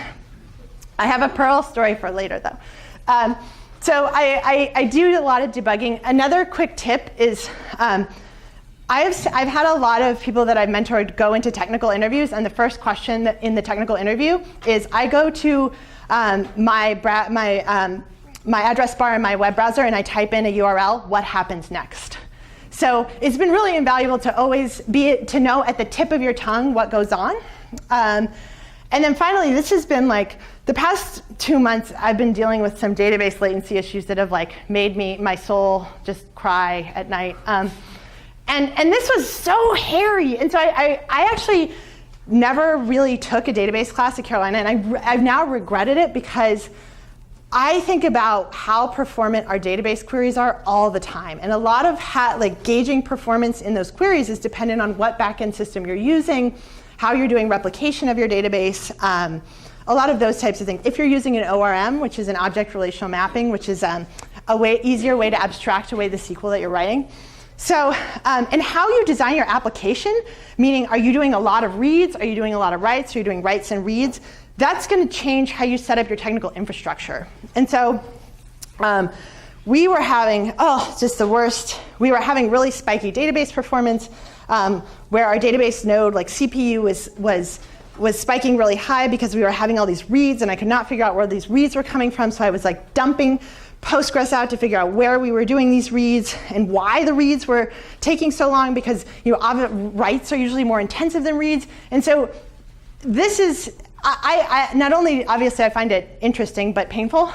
I have a Perl story for later though. So I do a lot of debugging. Another quick tip is I've had a lot of people that I've mentored go into technical interviews, and the first question in the technical interview is I go to my address bar in my web browser and I type in a URL, what happens next? So it's been really invaluable to always to know at the tip of your tongue what goes on. And then finally, this has been like, the past 2 months, I've been dealing with some database latency issues that have like made my soul just cry at night. And this was so hairy. And so I actually never really took a database class at Carolina, and I've now regretted it because I think about how performant our database queries are all the time. And a lot of gauging performance in those queries is dependent on what backend system you're using, how you're doing replication of your database, a lot of those types of things. If you're using an ORM, which is an object relational mapping, which is easier way to abstract away the SQL that you're writing. So, and how you design your application, meaning are you doing a lot of reads, are you doing a lot of writes, are you doing writes and reads, that's going to change how you set up your technical infrastructure. And so we were having, just the worst. We were having really spiky database performance where our database node, like CPU, was spiking really high because we were having all these reads, and I could not figure out where these reads were coming from. So I was like dumping Postgres out to figure out where we were doing these reads and why the reads were taking so long, because writes are usually more intensive than reads. And so this is, I not only, obviously, I find it interesting, but painful.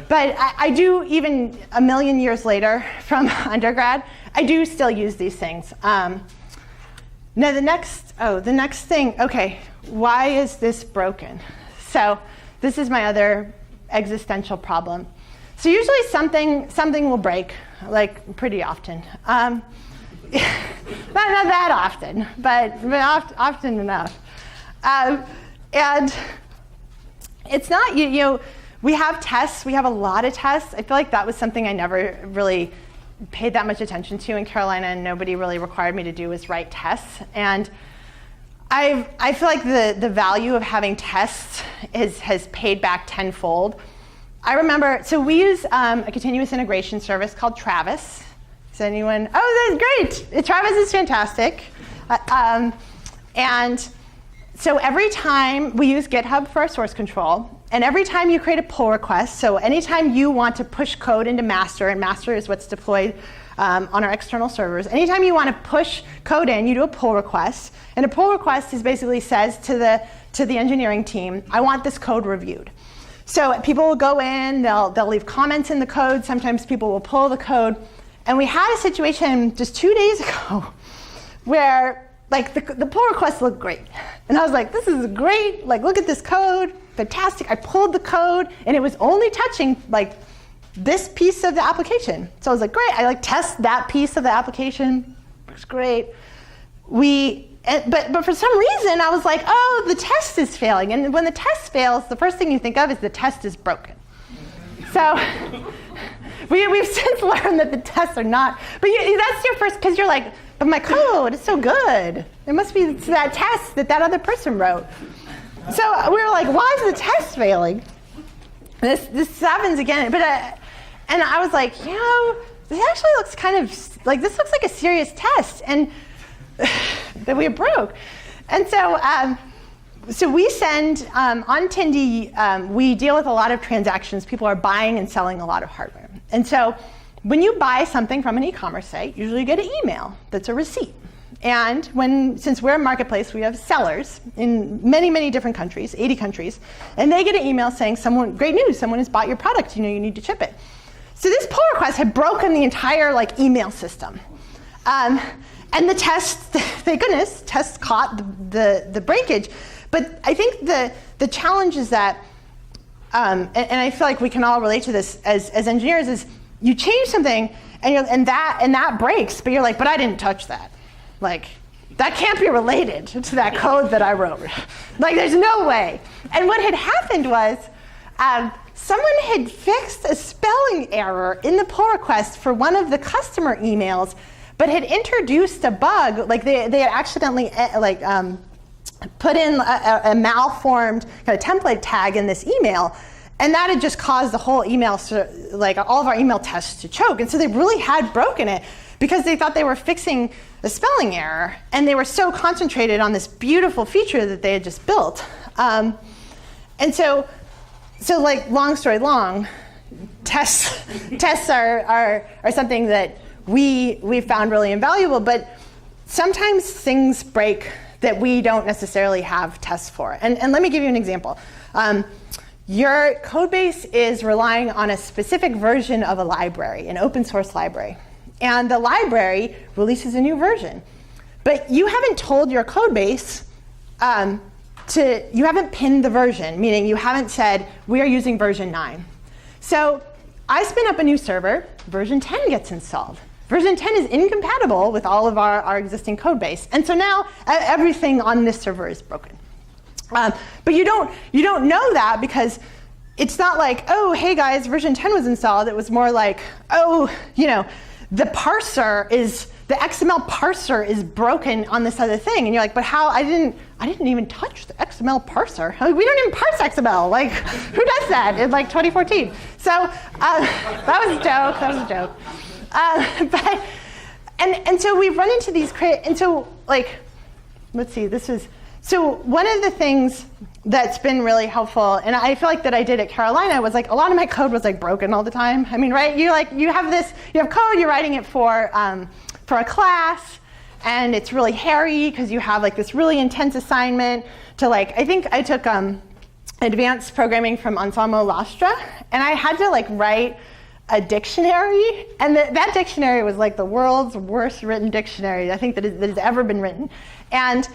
But I do, even a million years later from undergrad, I do still use these things. Now the next thing, okay, why is this broken? So this is my other existential problem. So usually something will break, like pretty often. Not that often, but often enough. And it's not, we have tests, we have a lot of tests. I feel like that was something I never really paid that much attention to in Carolina, and nobody really required me to do was write tests. And I feel like the value of having tests has paid back tenfold. I remember, so we use a continuous integration service called Travis. Is anyone, that's great. Travis is fantastic. And so every time we use GitHub for our source control, and every time you create a pull request, so anytime you want to push code into master, and master is what's deployed on our external servers, anytime you want to push code in, you do a pull request. And a pull request basically says to the engineering team, I want this code reviewed. So people will go in, they'll leave comments in the code, sometimes people will pull the code. And we had a situation just 2 days ago where like the pull request looked great. And I was like, this is great, like look at this code, fantastic. I pulled the code and it was only touching like this piece of the application. So I was like, great, I test that piece of the application, looks great. But for some reason, I was like, the test is failing. And when the test fails, the first thing you think of is the test is broken. So we've since learned that the tests are not. But that's your first, because you're like, but my code is so good. It must be that test that other person wrote. So we were like, why is the test failing? This happens again, but and I was like, this actually looks kind of like, this looks like a serious test, and that we broke. And so we send, on Tindie, we deal with a lot of transactions. People are buying and selling a lot of hardware. And so when you buy something from an e-commerce site, usually you get an email that's a receipt. And since we're a marketplace, we have sellers in many, many different countries, 80 countries, and they get an email saying, great news, someone has bought your product, you need to ship it. So this pull request had broken the entire email system. And the test, thank goodness, tests caught the breakage. But I think the challenge is that, and I feel like we can all relate to this as engineers, is you change something and that breaks, but you're like, but I didn't touch that. That can't be related to that code that I wrote. There's no way. And what had happened was someone had fixed a spelling error in the pull request for one of the customer emails, but had introduced a bug. They had accidentally put in a malformed kind of template tag in this email, and that had just caused the whole email, all of our email tests to choke. And so they really had broken it because they thought they were fixing the spelling error, and they were so concentrated on this beautiful feature that they had just built. And so long story long, tests are something that we found really invaluable, but sometimes things break that we don't necessarily have tests for. And let me give you an example. Your code base is relying on a specific version of a library, an open source library. And the library releases a new version. But you haven't told your code base you haven't pinned the version, meaning you haven't said, we are using version 9. So I spin up a new server, version 10 gets installed. Version 10 is incompatible with all of our existing code base. And so now everything on this server is broken. But you don't know that because it's not like, oh, hey guys, version 10 was installed. It was more like, oh, the XML parser is broken on this other thing. And you're like, but how? I didn't even touch the XML parser. We don't even parse XML. Who does that in 2014? So that was a joke. And so we've run into these, and so let's see, so one of the things that's been really helpful, and I feel like that I did at Carolina, was a lot of my code was broken all the time. I mean, right? You have code, you're writing it for a class, and it's really hairy because you have this really intense assignment to I think I took advanced programming from Ensemble Lastra, and I had to write a dictionary, and that dictionary was the world's worst written dictionary I think that has ever been written. And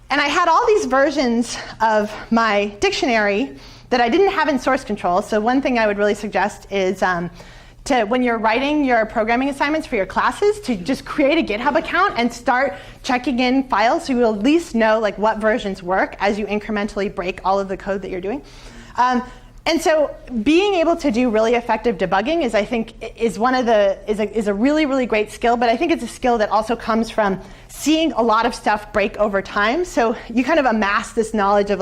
I had all these versions of my dictionary that I didn't have in source control. So one thing I would really suggest is when you're writing your programming assignments for your classes, to just create a GitHub account and start checking in files so you'll at least know what versions work as you incrementally break all of the code that you're doing. And so being able to do really effective debugging is a really, really great skill, but I think it's a skill that also comes from seeing a lot of stuff break over time. So you kind of amass this knowledge of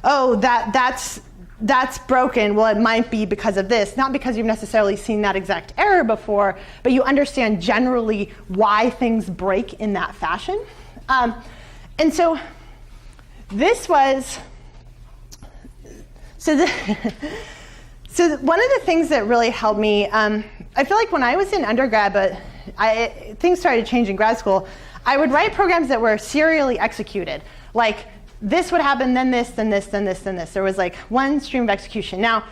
oh, that's broken. Well, it might be because of this, not because you've necessarily seen that exact error before, but you understand generally why things break in that fashion. And so this was, so one of the things that really helped me, I feel like when I was in undergrad, but things started to change in grad school, I would write programs that were serially executed. This would happen, then this, then this, then this, then this. There was one stream of execution. Now,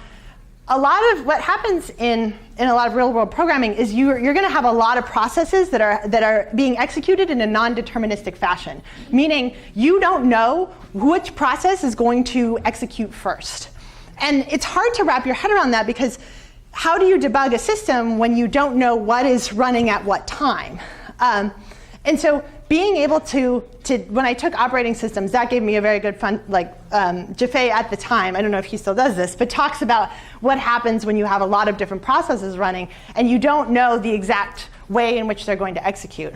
a lot of what happens in a lot of real world programming is you're going to have a lot of processes that are being executed in a non-deterministic fashion, meaning you don't know which process is going to execute first. And it's hard to wrap your head around that because how do you debug a system when you don't know what is running at what time? And so being able to when I took operating systems, that gave me a very good fun, Jaffe at the time, I don't know if he still does this, but talks about what happens when you have a lot of different processes running and you don't know the exact way in which they're going to execute.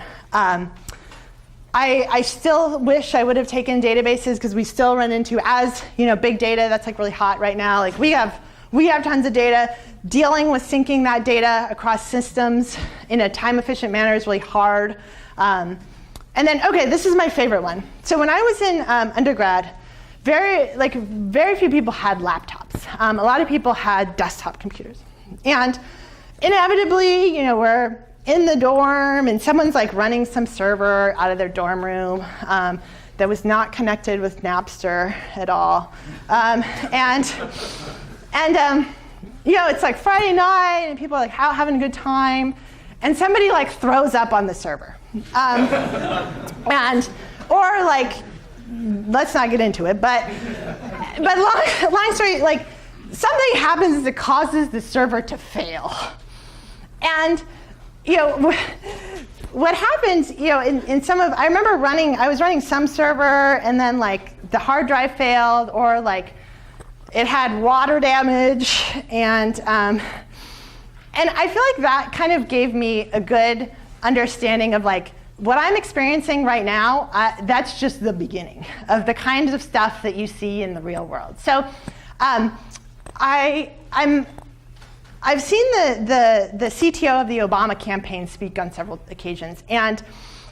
I still wish I would have taken databases because we still run into, as big data, that's like really hot right now. Like we have tons of data. Dealing with syncing that data across systems in a time-efficient manner is really hard. And then, okay, this is my favorite one. So when I was in undergrad, very few people had laptops. A lot of people had desktop computers. And inevitably, we're in the dorm and someone's like running some server out of their dorm room that was not connected with Napster at all. It's like Friday night and people are like having a good time, and somebody like throws up on the server. Or like, let's not get into it, but long story, like something happens that causes the server to fail. And what happens, in some of, I remember I was running some server and then like the hard drive failed, or like it had water damage, and I feel like that kind of gave me a good understanding of like what I'm experiencing right now. That's just the beginning of the kinds of stuff that you see in the real world. So I've seen the CTO of the Obama campaign speak on several occasions, and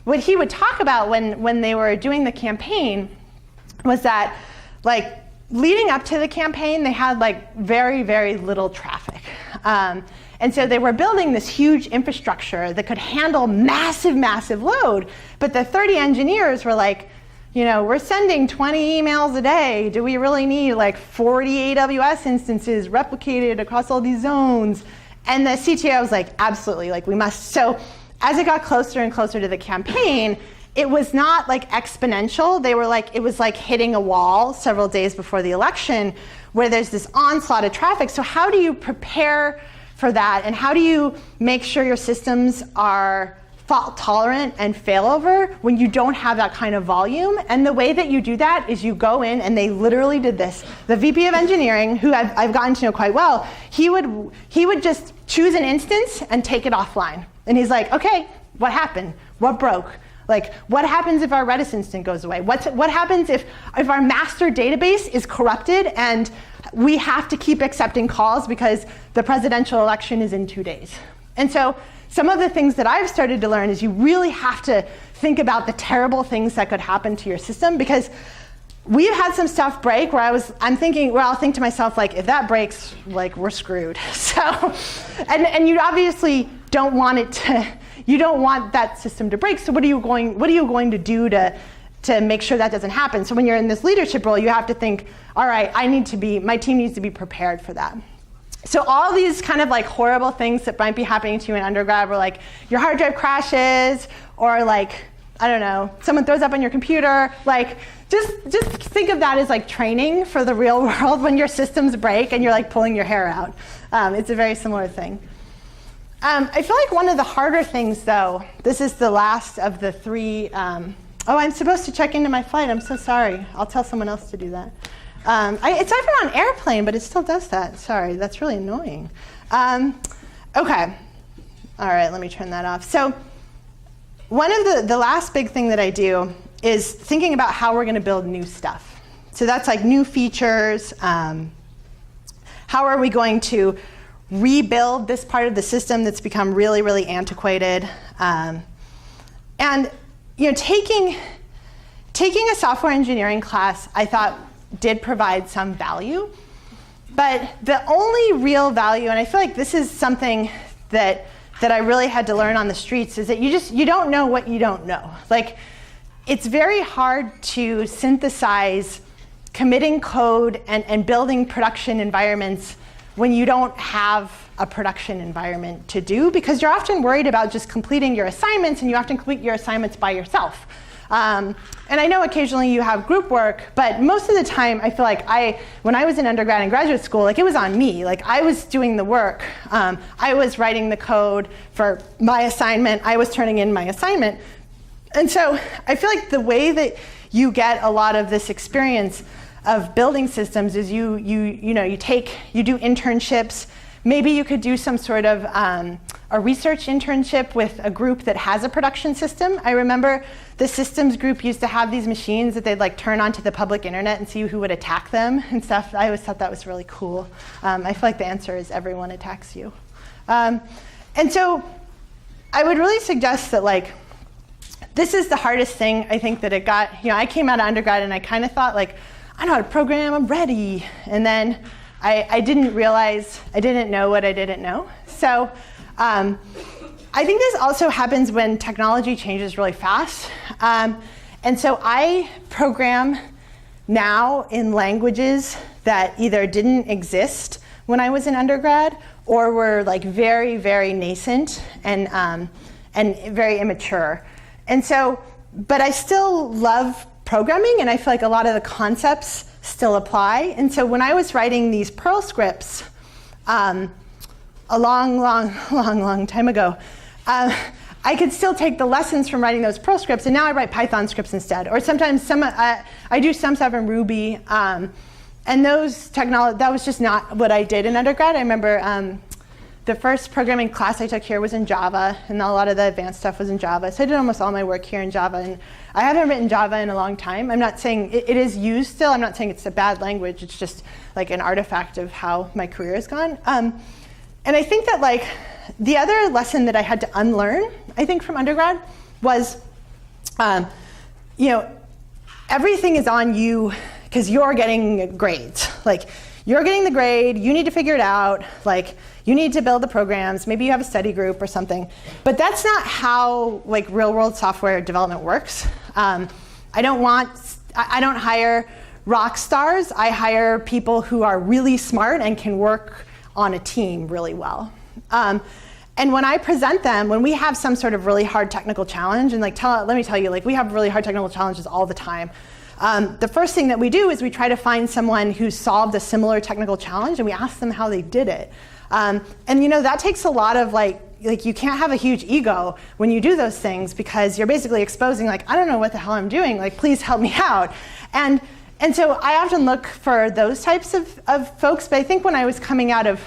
what he would talk about when they were doing the campaign was that like leading up to the campaign, they had like very, very little traffic. And so they were building this huge infrastructure that could handle massive load. But the 30 engineers were like, we're sending 20 emails a day. Do we really need like 40 AWS instances replicated across all these zones? And the CTO was like, absolutely, like we must. So as it got closer and closer to the campaign, it was not like exponential. It was like hitting a wall several days before the election where there's this onslaught of traffic. So how do you prepare for that? And how do you make sure your systems are fault tolerant and failover when you don't have that kind of volume? And the way that you do that is you go in, and they literally did this. The VP of engineering, who I've gotten to know quite well, he would just choose an instance and take it offline. And he's like, okay, what happened? What broke? Like, what happens if our Redis instance goes away? What happens if our master database is corrupted and we have to keep accepting calls because the presidential election is in 2 days? And so some of the things that I've started to learn is you really have to think about the terrible things that could happen to your system, because we've had some stuff break where I'll think to myself, like, if that breaks, like, we're screwed. So, and you obviously don't want that system to break. So what are you going to do to make sure that doesn't happen? So when you're in this leadership role, you have to think, all right, my team needs to be prepared for that. So all these kind of like horrible things that might be happening to you in undergrad were like your hard drive crashes, or like, I don't know, someone throws up on your computer. Like, just think of that as like training for the real world when your systems break and you're like pulling your hair out. It's a very similar thing. I feel like one of the harder things, though, this is the last of the three. I'm supposed to check into my flight. I'm so sorry. I'll tell someone else to do that. It's even on airplane, but it still does that. Sorry, that's really annoying. Okay. All right, let me turn that off. So one of the last big thing that I do is thinking about how we're going to build new stuff. So that's like new features. How are we going to rebuild this part of the system that's become really, really antiquated? And taking a software engineering class, I thought, did provide some value. But the only real value, and I feel like this is something that I really had to learn on the streets, is that you don't know what you don't know. Like, it's very hard to synthesize committing code and building production environments when you don't have a production environment to do, because you're often worried about just completing your assignments, and you often complete your assignments by yourself. And I know occasionally you have group work, but most of the time I feel like when I was in undergrad and graduate school, like, it was on me. Like, I was doing the work. I was writing the code for my assignment. I was turning in my assignment. And so I feel like the way that you get a lot of this experience of building systems is you do internships. Maybe you could do some sort of a research internship with a group that has a production system. I remember the systems group used to have these machines that they'd like turn onto the public internet and see who would attack them and stuff. I always thought that was really cool. I feel like the answer is everyone attacks you. And so I would really suggest that like, this is the hardest thing I think that it got. I came out of undergrad and I kind of thought like, I know how to program, I'm ready. And then I didn't realize, I didn't know what I didn't know. So I think this also happens when technology changes really fast. And so I program now in languages that either didn't exist when I was in undergrad or were like very, very nascent and very immature. And so, but I still love programming, and I feel like a lot of the concepts still apply. And so when I was writing these Perl scripts a long time ago, I could still take the lessons from writing those Perl scripts, and now I write Python scripts instead. Or sometimes I do some stuff in Ruby, and that was just not what I did in undergrad. I remember the first programming class I took here was in Java, and a lot of the advanced stuff was in Java. So I did almost all my work here in Java, and I haven't written Java in a long time. I'm not saying it is used still. I'm not saying it's a bad language. It's just like an artifact of how my career has gone. And I think that like the other lesson that I had to unlearn, I think from undergrad, was, everything is on you because you're getting grades. Like you're getting the grade. You need to figure it out. Like you need to build the programs. Maybe you have a study group or something. But that's not how like real world software development works. I don't hire rock stars. I hire people who are really smart and can work on a team really well. And when I present them, when we have some sort of really hard technical challenge, and like let me tell you, like we have really hard technical challenges all the time. The first thing that we do is we try to find someone who solved a similar technical challenge, and we ask them how they did it. And that takes a lot of like you can't have a huge ego when you do those things, because you're basically exposing like, I don't know what the hell I'm doing, like please help me out. And so I often look for those types of folks, but I think when I was coming out of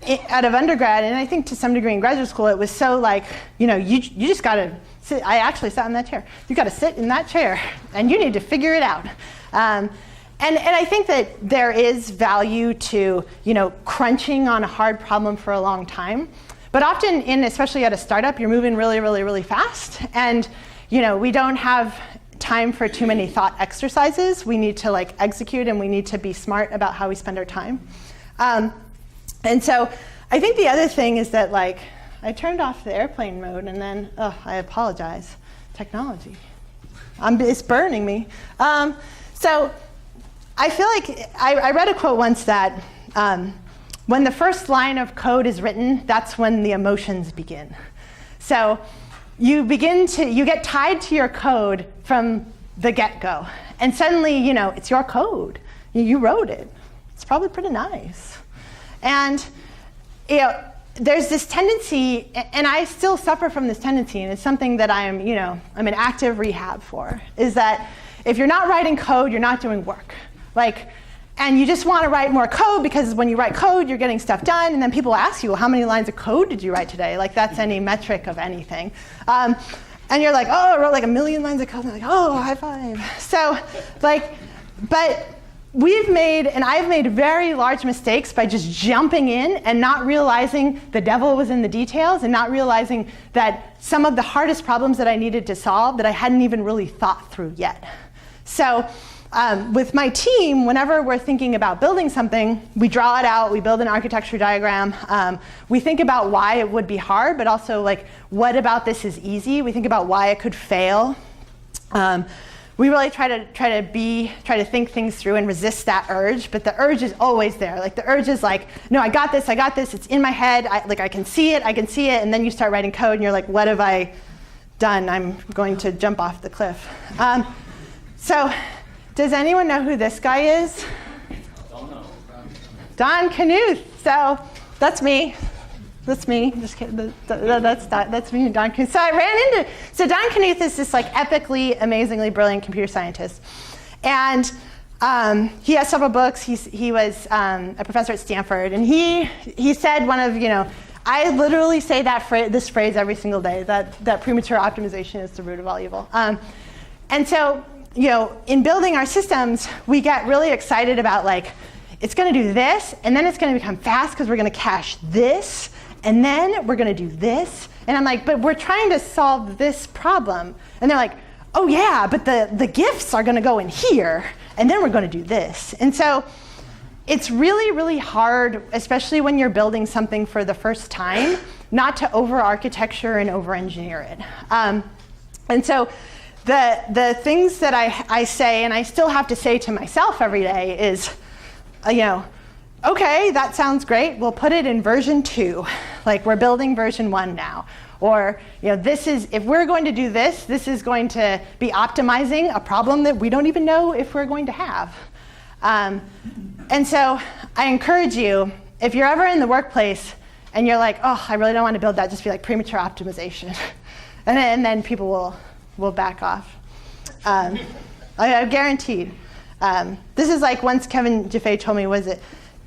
undergrad, and I think to some degree in graduate school, it was so like, you just gotta sit. I actually sat in that chair. You gotta sit in that chair, and you need to figure it out. And I think that there is value to, crunching on a hard problem for a long time. But often especially at a startup, you're moving really, really, really fast. And, we don't have time for too many thought exercises. We need to like execute, and we need to be smart about how we spend our time. And so I think the other thing is that like, I turned off the airplane mode, and then, I apologize, technology. It's burning me. So I feel like I read a quote once that when the first line of code is written, that's when the emotions begin. So you get tied to your code from the get-go. And suddenly, it's your code. You wrote it. It's probably pretty nice. And there's this tendency, and I still suffer from this tendency, and it's something that I'm in active rehab for, is that if you're not writing code, you're not doing work. And you just want to write more code, because when you write code, you're getting stuff done, and then people ask you, well, how many lines of code did you write today? Like that's any metric of anything. And you're like, oh, I wrote like 1 million lines of code. And they're like, oh, high five. So but I've made very large mistakes by just jumping in and not realizing the devil was in the details, and not realizing that some of the hardest problems that I needed to solve that I hadn't even really thought through yet. So with my team, whenever we're thinking about building something, we draw it out, we build an architecture diagram, we think about why it would be hard, but also like, what about this is easy? We think about why it could fail. We really try to think things through and resist that urge, but the urge is always there. Like the urge is like, no, I got this, it's in my head, I can see it, and then you start writing code and you're like, what have I done? I'm going to jump off the cliff. So does anyone know who this guy is? Don't know. Don Knuth. So that's me. That's me. Just kidding. That's me, Don Knuth. So Don Knuth is this like epically, amazingly brilliant computer scientist, and he has several books. He was a professor at Stanford, and he said one of I literally say this phrase every single day, that premature optimization is the root of all evil. And so, in building our systems, we get really excited about like, it's going to do this, and then it's going to become fast because we're going to cache this, and then we're going to do this. And I'm like, but we're trying to solve this problem. And they're like, oh yeah, but the gifts are going to go in here, and then we're going to do this. And so it's really, really hard, especially when you're building something for the first time, not to over-architecture and over-engineer it. And so the things that I say, and I still have to say to myself every day is, okay, that sounds great. We'll put it in version 2. Like, we're building version 1 now. Or, if we're going to do this, this is going to be optimizing a problem that we don't even know if we're going to have. And so I encourage you, if you're ever in the workplace and you're like, oh, I really don't want to build that, just be like premature optimization. and then people will back off. I'm guaranteed. This is like once Kevin Jaffe told me,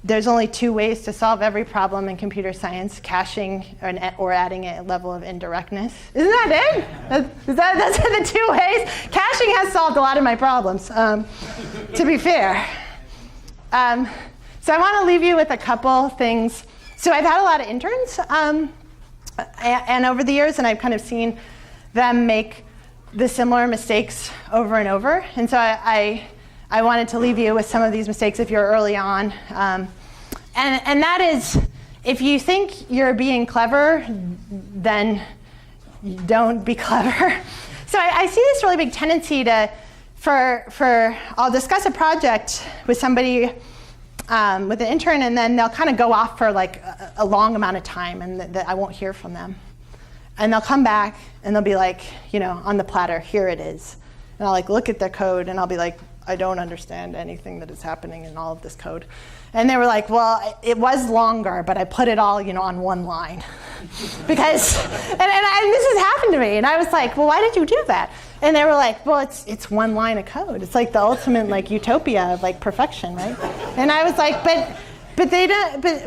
there's only 2 ways to solve every problem in computer science, caching or adding a level of indirectness. Isn't that it? Those are the 2 ways. Caching has solved a lot of my problems, to be fair. So I want to leave you with a couple things. So I've had a lot of interns, and over the years, and I've kind of seen them make the similar mistakes over and over. And so I wanted to leave you with some of these mistakes if you're early on. And that is, if you think you're being clever, then don't be clever. So I see this really big tendency I'll discuss a project with somebody, with an intern, and then they'll kind of go off for like a long amount of time, and I won't hear from them. And they'll come back, and they'll be like, on the platter, here it is. And I'll like look at their code, and I'll be like, I don't understand anything that is happening in all of this code. And they were like, well, it was longer, but I put it all, on one line. Because, and this has happened to me. And I was like, well, why did you do that? And they were like, well, it's one line of code. It's like the ultimate like utopia of like perfection, right? And I was like, but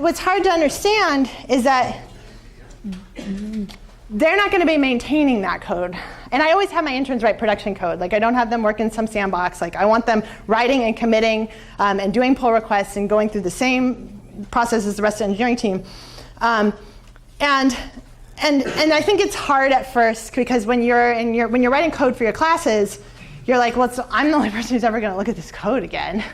what's hard to understand is that they're not going to be maintaining that code. And I always have my interns write production code. Like, I don't have them work in some sandbox. Like, I want them writing and committing and doing pull requests and going through the same process as the rest of the engineering team. And I think it's hard at first because when you're writing code for your classes, you're like, well, I'm the only person who's ever going to look at this code again.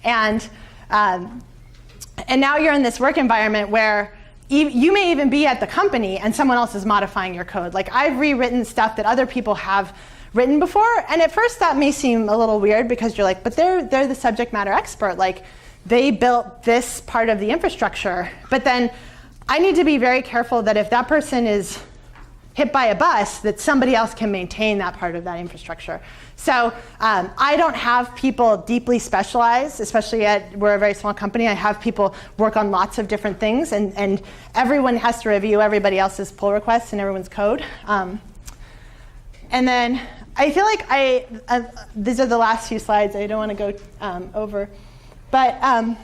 And now you're in this work environment where you may even be at the company and someone else is modifying your code. Like, I've rewritten stuff that other people have written before, and at first that may seem a little weird because you're like, but they're the subject matter expert. Like, they built this part of the infrastructure. But then I need to be very careful that if that person is hit by a bus, that somebody else can maintain that part of that infrastructure. So I don't have people deeply specialized, especially we're a very small company. I have people work on lots of different things, and everyone has to review everybody else's pull requests and everyone's code. And then I feel like these are the last few slides. I don't want to go over. But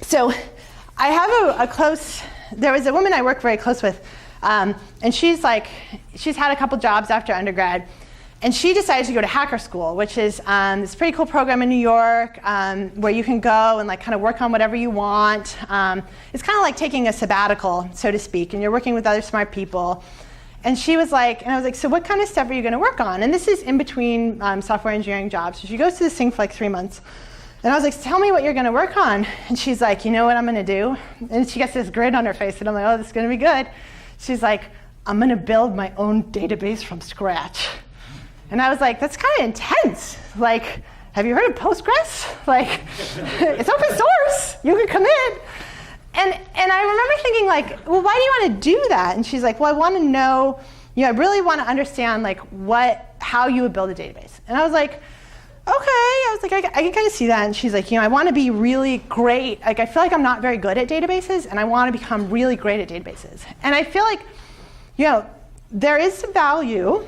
so I have there was a woman I work very close with, and she's had a couple jobs after undergrad. And she decided to go to hacker school, which is this pretty cool program in New York where you can go and like kind of work on whatever you want. It's kind of like taking a sabbatical, so to speak, and you're working with other smart people. And she was like, and I was like, so what kind of stuff are you going to work on? And this is in between software engineering jobs. So she goes to this thing for like 3 months. And I was like, tell me what you're going to work on. And she's like, you know what I'm going to do? And she gets this grin on her face. And I'm like, oh, this is going to be good. She's like, I'm going to build my own database from scratch. And I was like, that's kind of intense. Like, have you heard of Postgres? Like, it's open source. You can commit. And I remember thinking, like, well, why do you want to do that? And she's like, well, I want to know, I really want to understand, like, how you would build a database. And I was like, okay. I was like, I can kind of see that. And she's like, I want to be really great. Like, I feel like I'm not very good at databases, and I want to become really great at databases. And I feel like, there is some value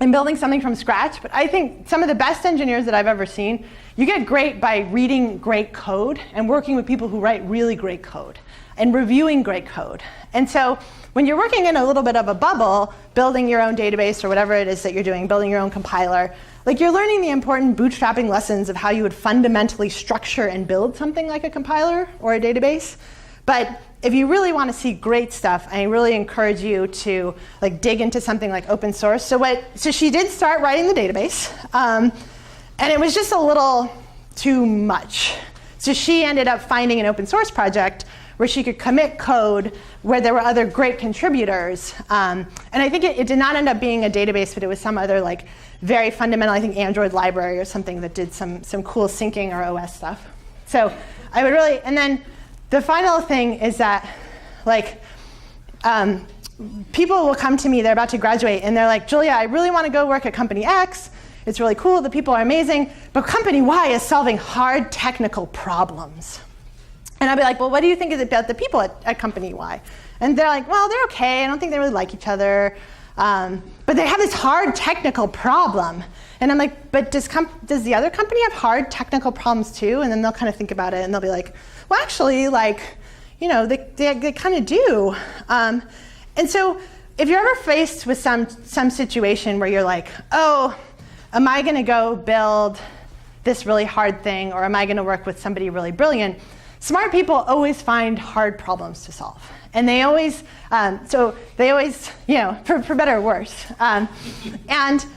in building something from scratch, but I think some of the best engineers that I've ever seen, you get great by reading great code and working with people who write really great code and reviewing great code. And so when you're working in a little bit of a bubble, building your own database or whatever it is that you're doing, building your own compiler, like you're learning the important bootstrapping lessons of how you would fundamentally structure and build something like a compiler or a database. But if you really want to see great stuff, I really encourage you to like dig into something like open source. So she did start writing the database, and it was just a little too much. So she ended up finding an open source project where she could commit code where there were other great contributors. And I think it did not end up being a database, but it was some other like very fundamental, I think Android library or something that did some cool syncing or OS stuff. So I would really, and then the final thing is that like people will come to me, they're about to graduate, and they're like, Julia, I really want to go work at company X. It's really cool, the people are amazing, but company Y is solving hard technical problems. And I'll be like, well, what do you think about the people at company Y? And they're like, well, they're okay. I don't think they really like each other. But they have this hard technical problem. And I'm like, but does the other company have hard technical problems too? And then they'll kind of think about it and they'll be like, well, actually, like, you know, they kind of do. And so if you're ever faced with some situation where you're like, oh, am I going to go build this really hard thing, or am I going to work with somebody really brilliant? Smart people always find hard problems to solve. And they always, you know, for better or worse. And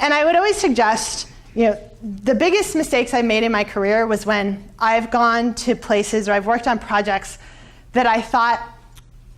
I would always suggest, you know, the biggest mistakes I made in my career was when I've gone to places or I've worked on projects that I thought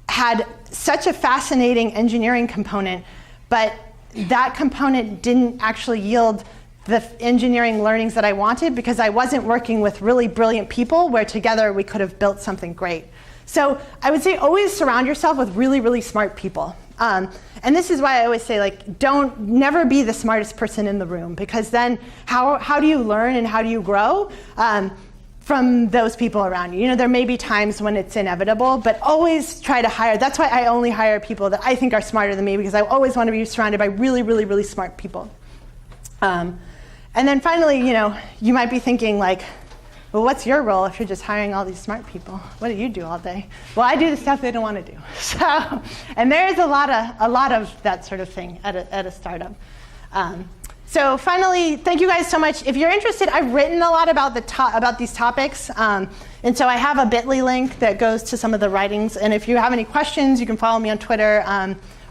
had such a fascinating engineering component, but that component didn't actually yield the engineering learnings that I wanted because I wasn't working with really brilliant people where together we could have built something great. So I would say always surround yourself with really, really smart people. And this is why I always say, like, never be the smartest person in the room, because then how do you learn and how do you grow from those people around you? You know, there may be times when it's inevitable, but always try to hire. That's why I only hire people that I think are smarter than me, because I always want to be surrounded by really, really, really smart people. And then finally, you know, you might be thinking like, well, what's your role if you're just hiring all these smart people? What do you do all day? Well, I do the stuff they don't want to do. So, and there's a lot of that sort of thing at a startup. So finally, thank you guys so much. If you're interested, I've written a lot about these topics. And so I have a bit.ly link that goes to some of the writings. And if you have any questions, you can follow me on Twitter,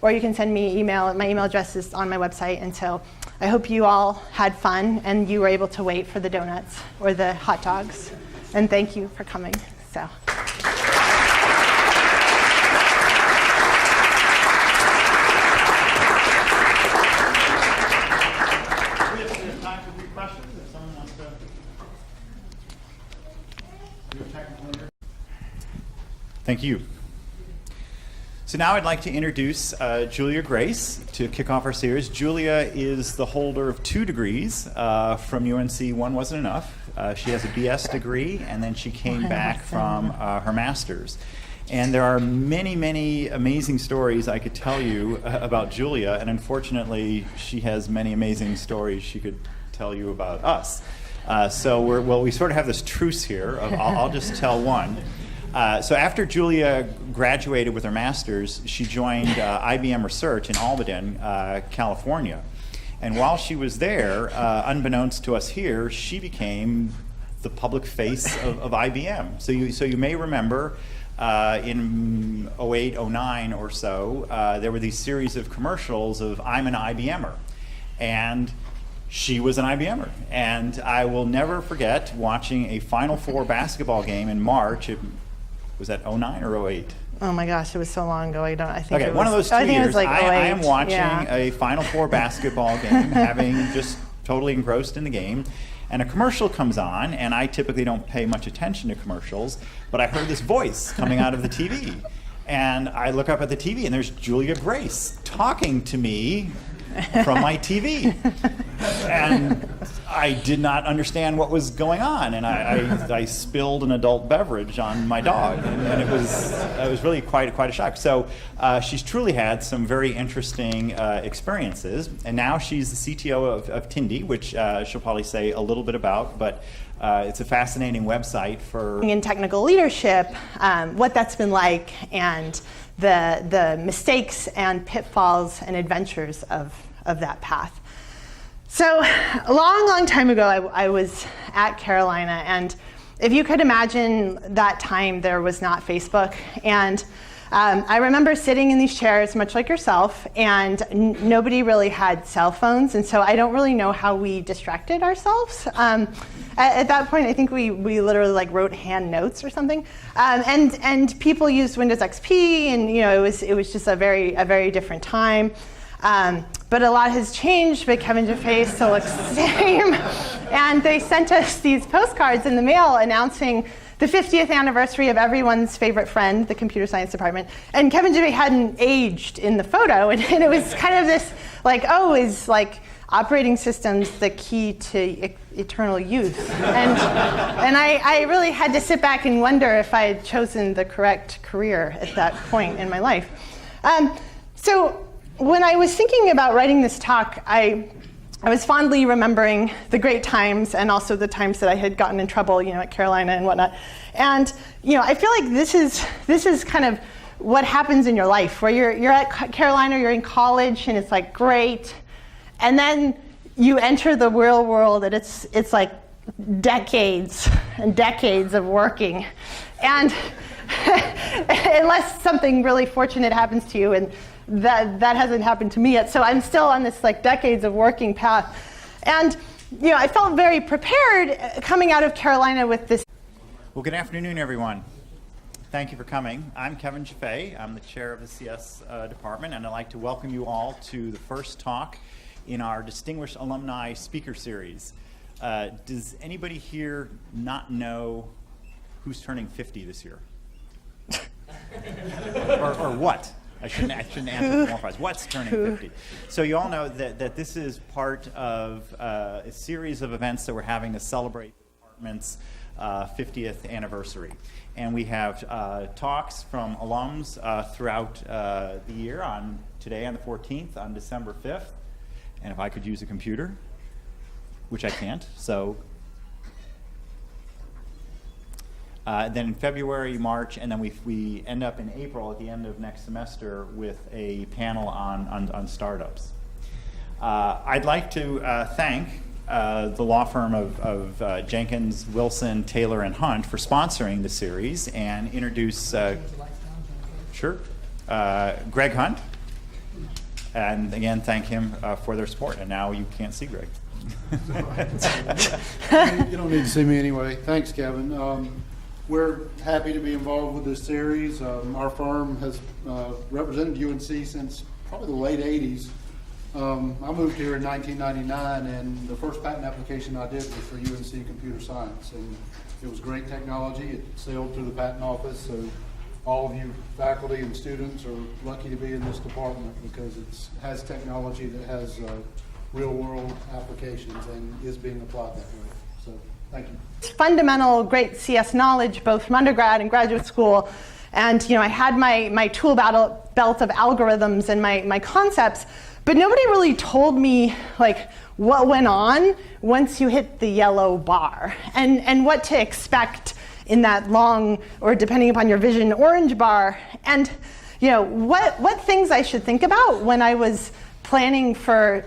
or you can send me email. My email address is on my website. And so I hope you all had fun and you were able to wait for the donuts or the hot dogs. And thank you for coming. So. Thank you. So now I'd like to introduce Julia Grace to kick off our series. Julia is the holder of 2 degrees from UNC. One wasn't enough. She has a BS degree, and then she came back from her master's. And there are many, many amazing stories I could tell you about Julia, and unfortunately, she has many amazing stories she could tell you about us. So we sort of have this truce here. I'll just tell one. So after Julia graduated with her master's, she joined IBM Research in Almaden, California. And while she was there, unbeknownst to us here, she became the public face of IBM. So you may remember in 08, 09 or so, there were these series of commercials of "I'm an IBMer." And she was an IBMer. And I will never forget watching a Final Four basketball game in March. Was that 09 or 08? Oh my gosh, it was so long ago. I think okay, one of those 2 years. I think it was like 08. I am watching a Final Four basketball game, having just totally engrossed in the game, and a commercial comes on, and I typically don't pay much attention to commercials, but I heard this voice coming out of the TV. And I look up at the TV, and there's Julia Grace talking to me from my TV. And I did not understand what was going on, and I spilled an adult beverage on my dog, and it was really quite a shock. So she's truly had some very interesting experiences, and now she's the CTO of Tindie, which she'll probably say a little bit about, but it's a fascinating website for in technical leadership, what that's been like, and the mistakes and pitfalls and adventures of that path. So a long time ago, I was at Carolina, and if you could imagine that time, there was not Facebook. And I remember sitting in these chairs, much like yourself, and nobody really had cell phones, and so I don't really know how we distracted ourselves. At that point, I think we literally like wrote hand notes or something, and people used Windows XP, and it was just a very different time. But a lot has changed, but Kevin Jaffe still looks the same. And they sent us these postcards in the mail announcing the 50th anniversary of everyone's favorite friend, the computer science department. And Kevin Jaffe hadn't aged in the photo, and it was kind of this like, is like operating systems the key to eternal youth? And I really had to sit back and wonder if I had chosen the correct career at that point in my life. So when I was thinking about writing this talk, I was fondly remembering the great times and also the times that I had gotten in trouble, at Carolina and whatnot. And I feel like this is kind of what happens in your life, where you're at Carolina, you're in college, and it's like great, and then you enter the real world, and it's like decades and decades of working, and unless something really fortunate happens to you, and that hasn't happened to me yet. So I'm still on this like decades of working path. And I felt very prepared coming out of Carolina with this. Well, good afternoon, everyone. Thank you for coming. I'm Kevin Jaffe. I'm the chair of the CS department, and I'd like to welcome you all to the first talk in our Distinguished Alumni Speaker Series. Does anybody here not know who's turning 50 this year? or what? I shouldn't answer more questions. What's turning 50? So you all know that this is part of a series of events that we're having to celebrate the department's 50th anniversary. And we have talks from alums throughout the year, today on the 14th, on December 5th. And if I could use a computer, which I can't, so then in February, March, and then we end up in April at the end of next semester with a panel on startups. I'd like to thank the law firm of Jenkins, Wilson, Taylor, and Hunt for sponsoring the series and introduce Greg Hunt. And again, thank him for their support. And now you can't see Greg. You don't need to see me anyway. Thanks, Kevin. We're happy to be involved with this series. Our firm has represented UNC since probably the late 80s. I moved here in 1999, and the first patent application I did was for UNC computer science. And it was great technology. It sailed through the patent office. So all of you faculty and students are lucky to be in this department because it has technology that has real world applications and is being applied that way. So thank you. Fundamental great CS knowledge, both from undergrad and graduate school. And I had my tool belt of algorithms and my concepts, but nobody really told me like what went on once you hit the yellow bar and what to expect in that long, or depending upon your vision, orange bar. And what things I should think about when I was planning for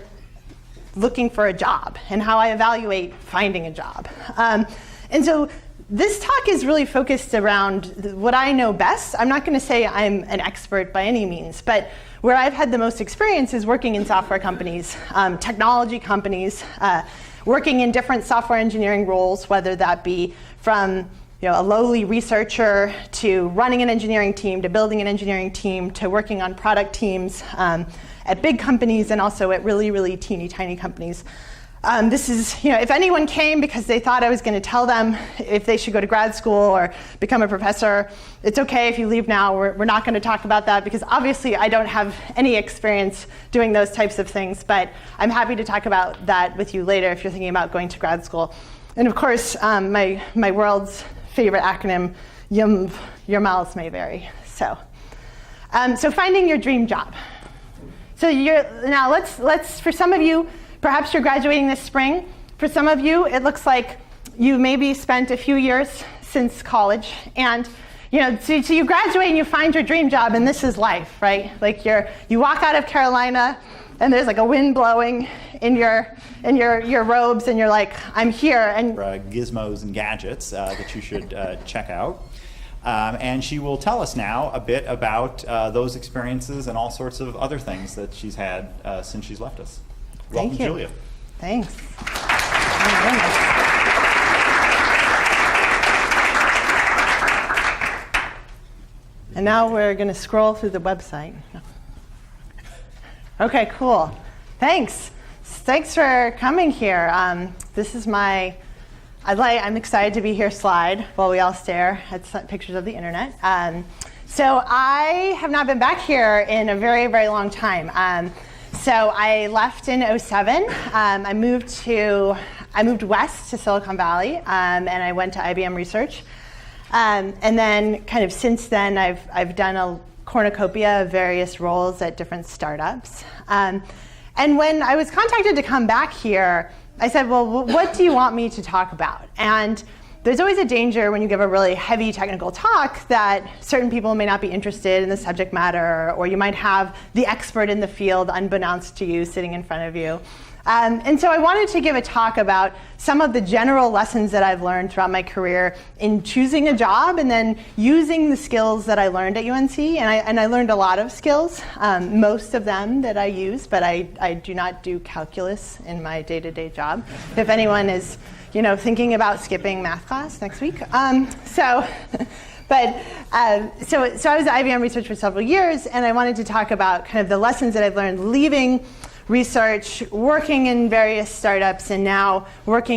looking for a job and how I evaluate finding a job. And so this talk is really focused around what I know best. I'm not going to say I'm an expert by any means, but where I've had the most experience is working in software companies, technology companies, working in different software engineering roles, whether that be from a lowly researcher to running an engineering team, to building an engineering team, to working on product teams at big companies and also at really, really teeny tiny companies. this is, if anyone came because they thought I was going to tell them if they should go to grad school or become a professor, it's okay if you leave now. We're not going to talk about that because obviously I don't have any experience doing those types of things, but I'm happy to talk about that with you later if you're thinking about going to grad school. And of course, my world's favorite acronym, YUMV, your miles may vary. So finding your dream job. So now let's for some of you, perhaps you're graduating this spring. For some of you, it looks like you maybe spent a few years since college, and so you graduate and you find your dream job, and this is life, right? Like you walk out of Carolina, and there's like a wind blowing in your robes, and you're like, I'm here. And gizmos and gadgets that you should check out. And she will tell us now a bit about those experiences and all sorts of other things that she's had since she's left us. Welcome, Julia. Thanks. Oh my goodness. And now we're going to scroll through the website. Okay, cool. Thanks. Thanks for coming here. This is my I'm excited to be here slide while we all stare at pictures of the internet. So I have not been back here in a very, very long time. So I left in 2007. I moved west to Silicon Valley, and I went to IBM Research. And then kind of since then, I've done a cornucopia of various roles at different startups. And when I was contacted to come back here, I said, well, what do you want me to talk about? And there's always a danger when you give a really heavy technical talk that certain people may not be interested in the subject matter, or you might have the expert in the field unbeknownst to you sitting in front of you. And so I wanted to give a talk about some of the general lessons that I've learned throughout my career in choosing a job and then using the skills that I learned at UNC. And I learned a lot of skills, most of them that I use, but I do not do calculus in my day-to-day job. If anyone is thinking about skipping math class next week. So I was at IBM Research for several years, and I wanted to talk about kind of the lessons that I've learned leaving research, working in various startups, and now working